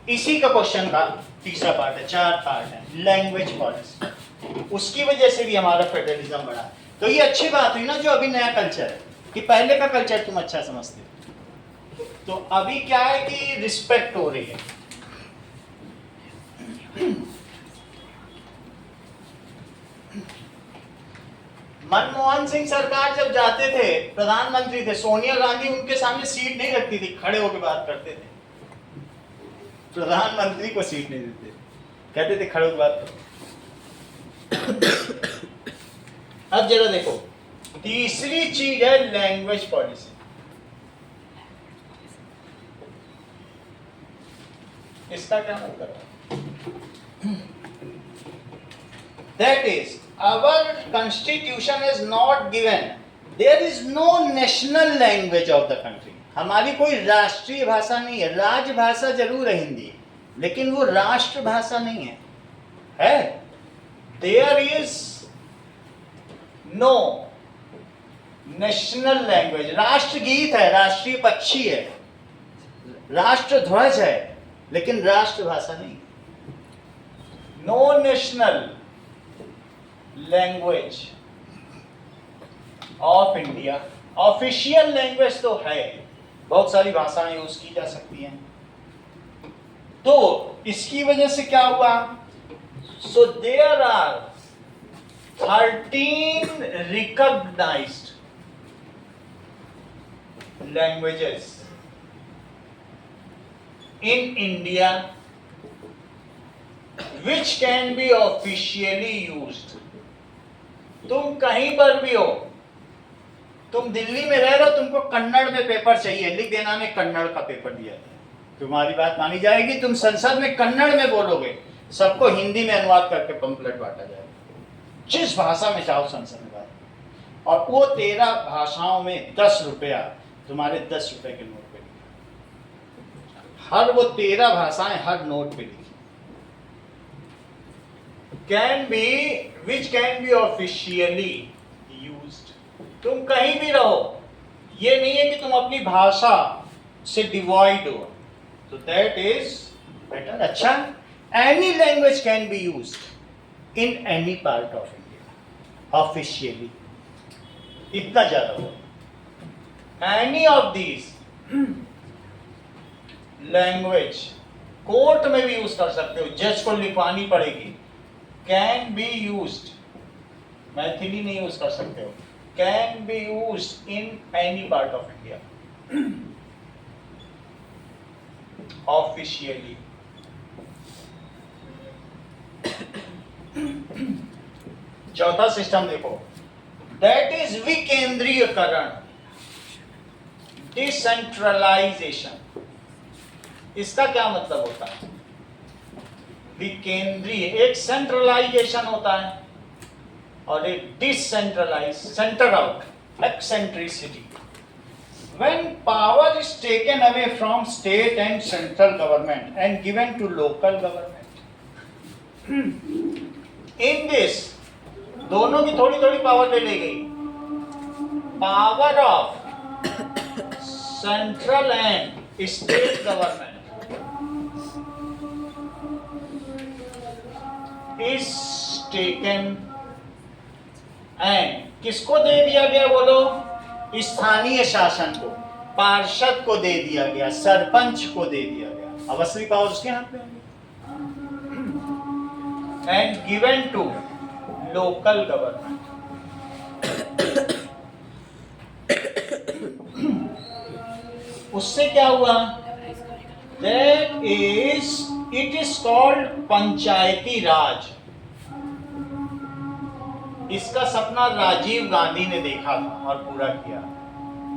इसी का क्वेश्चन का तीसरा पार्ट है, 4 पार्ट है, लैंग्वेज पॉलिसी। उसकी वजह से भी हमारा फेडरलिज्म बढ़ा। तो ये अच्छी बात हुई ना जो अभी नया कल्चर है, कि पहले का कल्चर तुम अच्छा समझते हो। तो अभी क्या है कि रिस्पेक्ट हो रही है। मनमोहन सिंह सरकार जब जाते थे, प्रधानमंत्री थे, सोनिया गांधी उनके सामने सीट नहीं रखती थी, खड़े होकर बात करते थे। प्रधानमंत्री को सीट नहीं देते, कहते थे खड़े होकर बात करो। अब जरा देखो, तीसरी चीज है लैंग्वेज पॉलिसी। इसका क्या मतलब है? That is, our constitution is not given. There is no national language of the country. हमारी कोई राष्ट्रीय भाषा नहीं है। राजभाषा जरूर है हिंदी, लेकिन वो राष्ट्र भाषा नहीं है। है? There is no national language. राष्ट्र गीत है, राष्ट्रीय पक्षी है, राष्ट्र ध्वज है, लेकिन राष्ट्रभाषा नहीं। No national language of India. Official language तो है, बहुत सारी भाषाएं यूज की जा सकती हैं। तो इसकी वजह से क्या हुआ? So there are 13 recognised languages in India which can be officially used. तुम कहीं पर भी हो, तुम दिल्ली में रह रहे हो, तुमको कन्नड़ में पेपर चाहिए, लिख देना में कन्नड़ का पेपर दिया जाए, तुम्हारी बात मानी जाएगी। तुम संसद में कन्नड़ में बोलोगे, सबको हिंदी में अनुवाद करके पंपलेट बांटा जाएगा। जिस भाषा में चाहो संसद में बात। और वो 13 भाषाओं में 10 रुपया तुम्हारे 10 रुपए के नोट पे लिखा, हर वो 13 भाषाएं हर नोट पे लिखी। Can be, which can be officially used. तुम कहीं भी रहो, ये नहीं है कि तुम अपनी भाषा से डिवॉइड हो, तो दैट इज बेटर। अच्छा, any language can be used in any part of India officially, इतना ज्यादा हो। Any of these language court में भी यूज कर सकते हो, जज को लिखवानी पड़ेगी। कैन बी यूज्ड, मैथिली नहीं यूज कर सकते हो। Can be used in any part of India officially. चौथा सिस्टम देखो, दैट इज विकेंद्रीयकरण, डिसेंट्रलाइजेशन। इसका क्या मतलब होता है? विकेंद्रीय, एक सेंट्रलाइजेशन होता है, और एक decentralise, centre out, eccentricity. When power is taken away from state and central government and given to local government, in this, दोनों की थोड़ी थोड़ी पावर ले ली गई. Power of central and state government is taken and किसको दे दिया गया बोलो? स्थानीय शासन को, पार्षद को दे दिया गया, सरपंच को दे दिया गया. अब असली पावर उसके हाथ में है. And given to local government. उससे क्या हुआ? That is, it is called Panchayati Raj. इसका सपना राजीव गांधी ने देखा था और पूरा किया.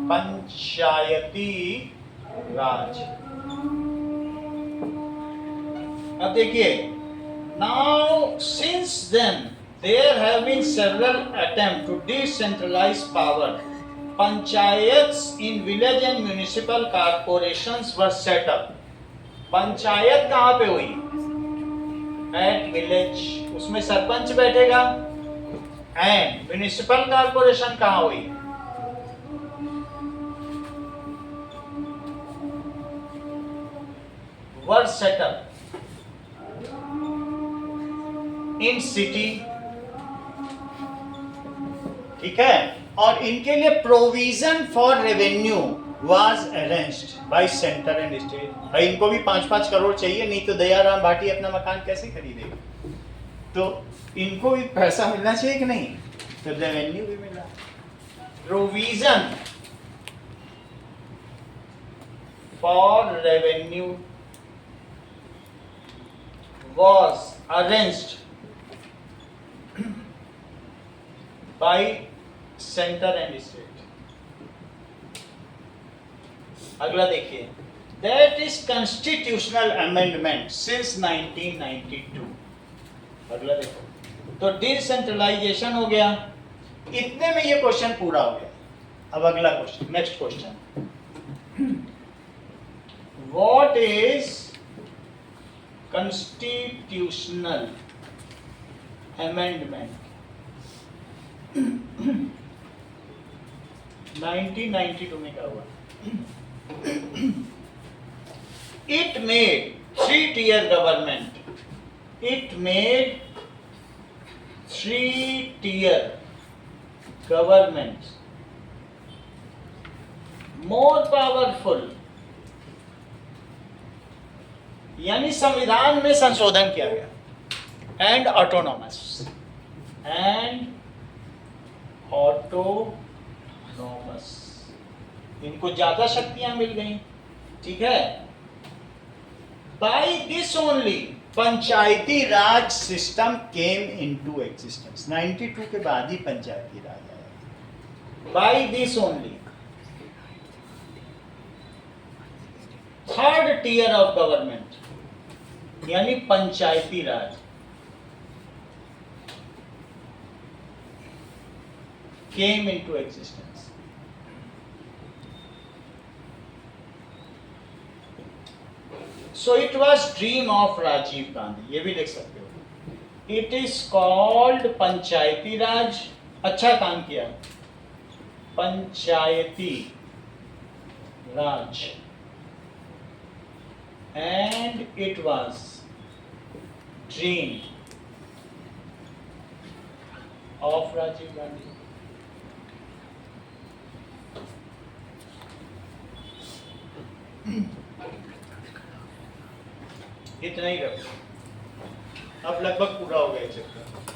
पंचायती राज. अब देखिए, now since then there have been several attempt to decentralise power. Panchayats in village and municipal corporations were set up. Panchayat कहाँ पे हुई? At village. उसमें सरपंच बैठेगा. एंड म्युनिसिपल कॉर्पोरेशन कहाँ हुई? Were setup in city. ठीक है. और इनके लिए provision for revenue was arranged by centre and state. भाई इनको भी 5-5 करोड़ चाहिए, नहीं तो दयाराम भाटी अपना मकान कैसे खरीदेगा? तो इनको भी पैसा मिलना चाहिए कि नहीं? तो रेवेन्यू भी मिला. Provision for revenue was arranged by center and state. अगला देखिए, that is constitutional amendment since 1992. अगला देखो, तो डिसेंट्रलाइजेशन हो गया. इतने में ये क्वेश्चन पूरा हो गया. अब अगला question, next question, what is constitutional amendment? 1992 में क्या हुआ? It made 3-tier government. It made 3-tier government more powerful. यानी संविधान में संशोधन किया गया. And autonomous. इनको ज्यादा शक्तियां मिल गई. ठीक है. By this only Panchayati Raj system came into existence. 92 के बाद ही पंचायती राज आया. By this only third tier of government यानी पंचायती राज came into existence. So it was dream of Rajiv Gandhi. ये भी लिख सकते हो. It is called पंचायती राज. अच्छा काम किया. पंचायती राज. And it was dream of Rajiv Gandhi. इतना ही रखो. अब लगभग पूरा हो गया चैप्टर.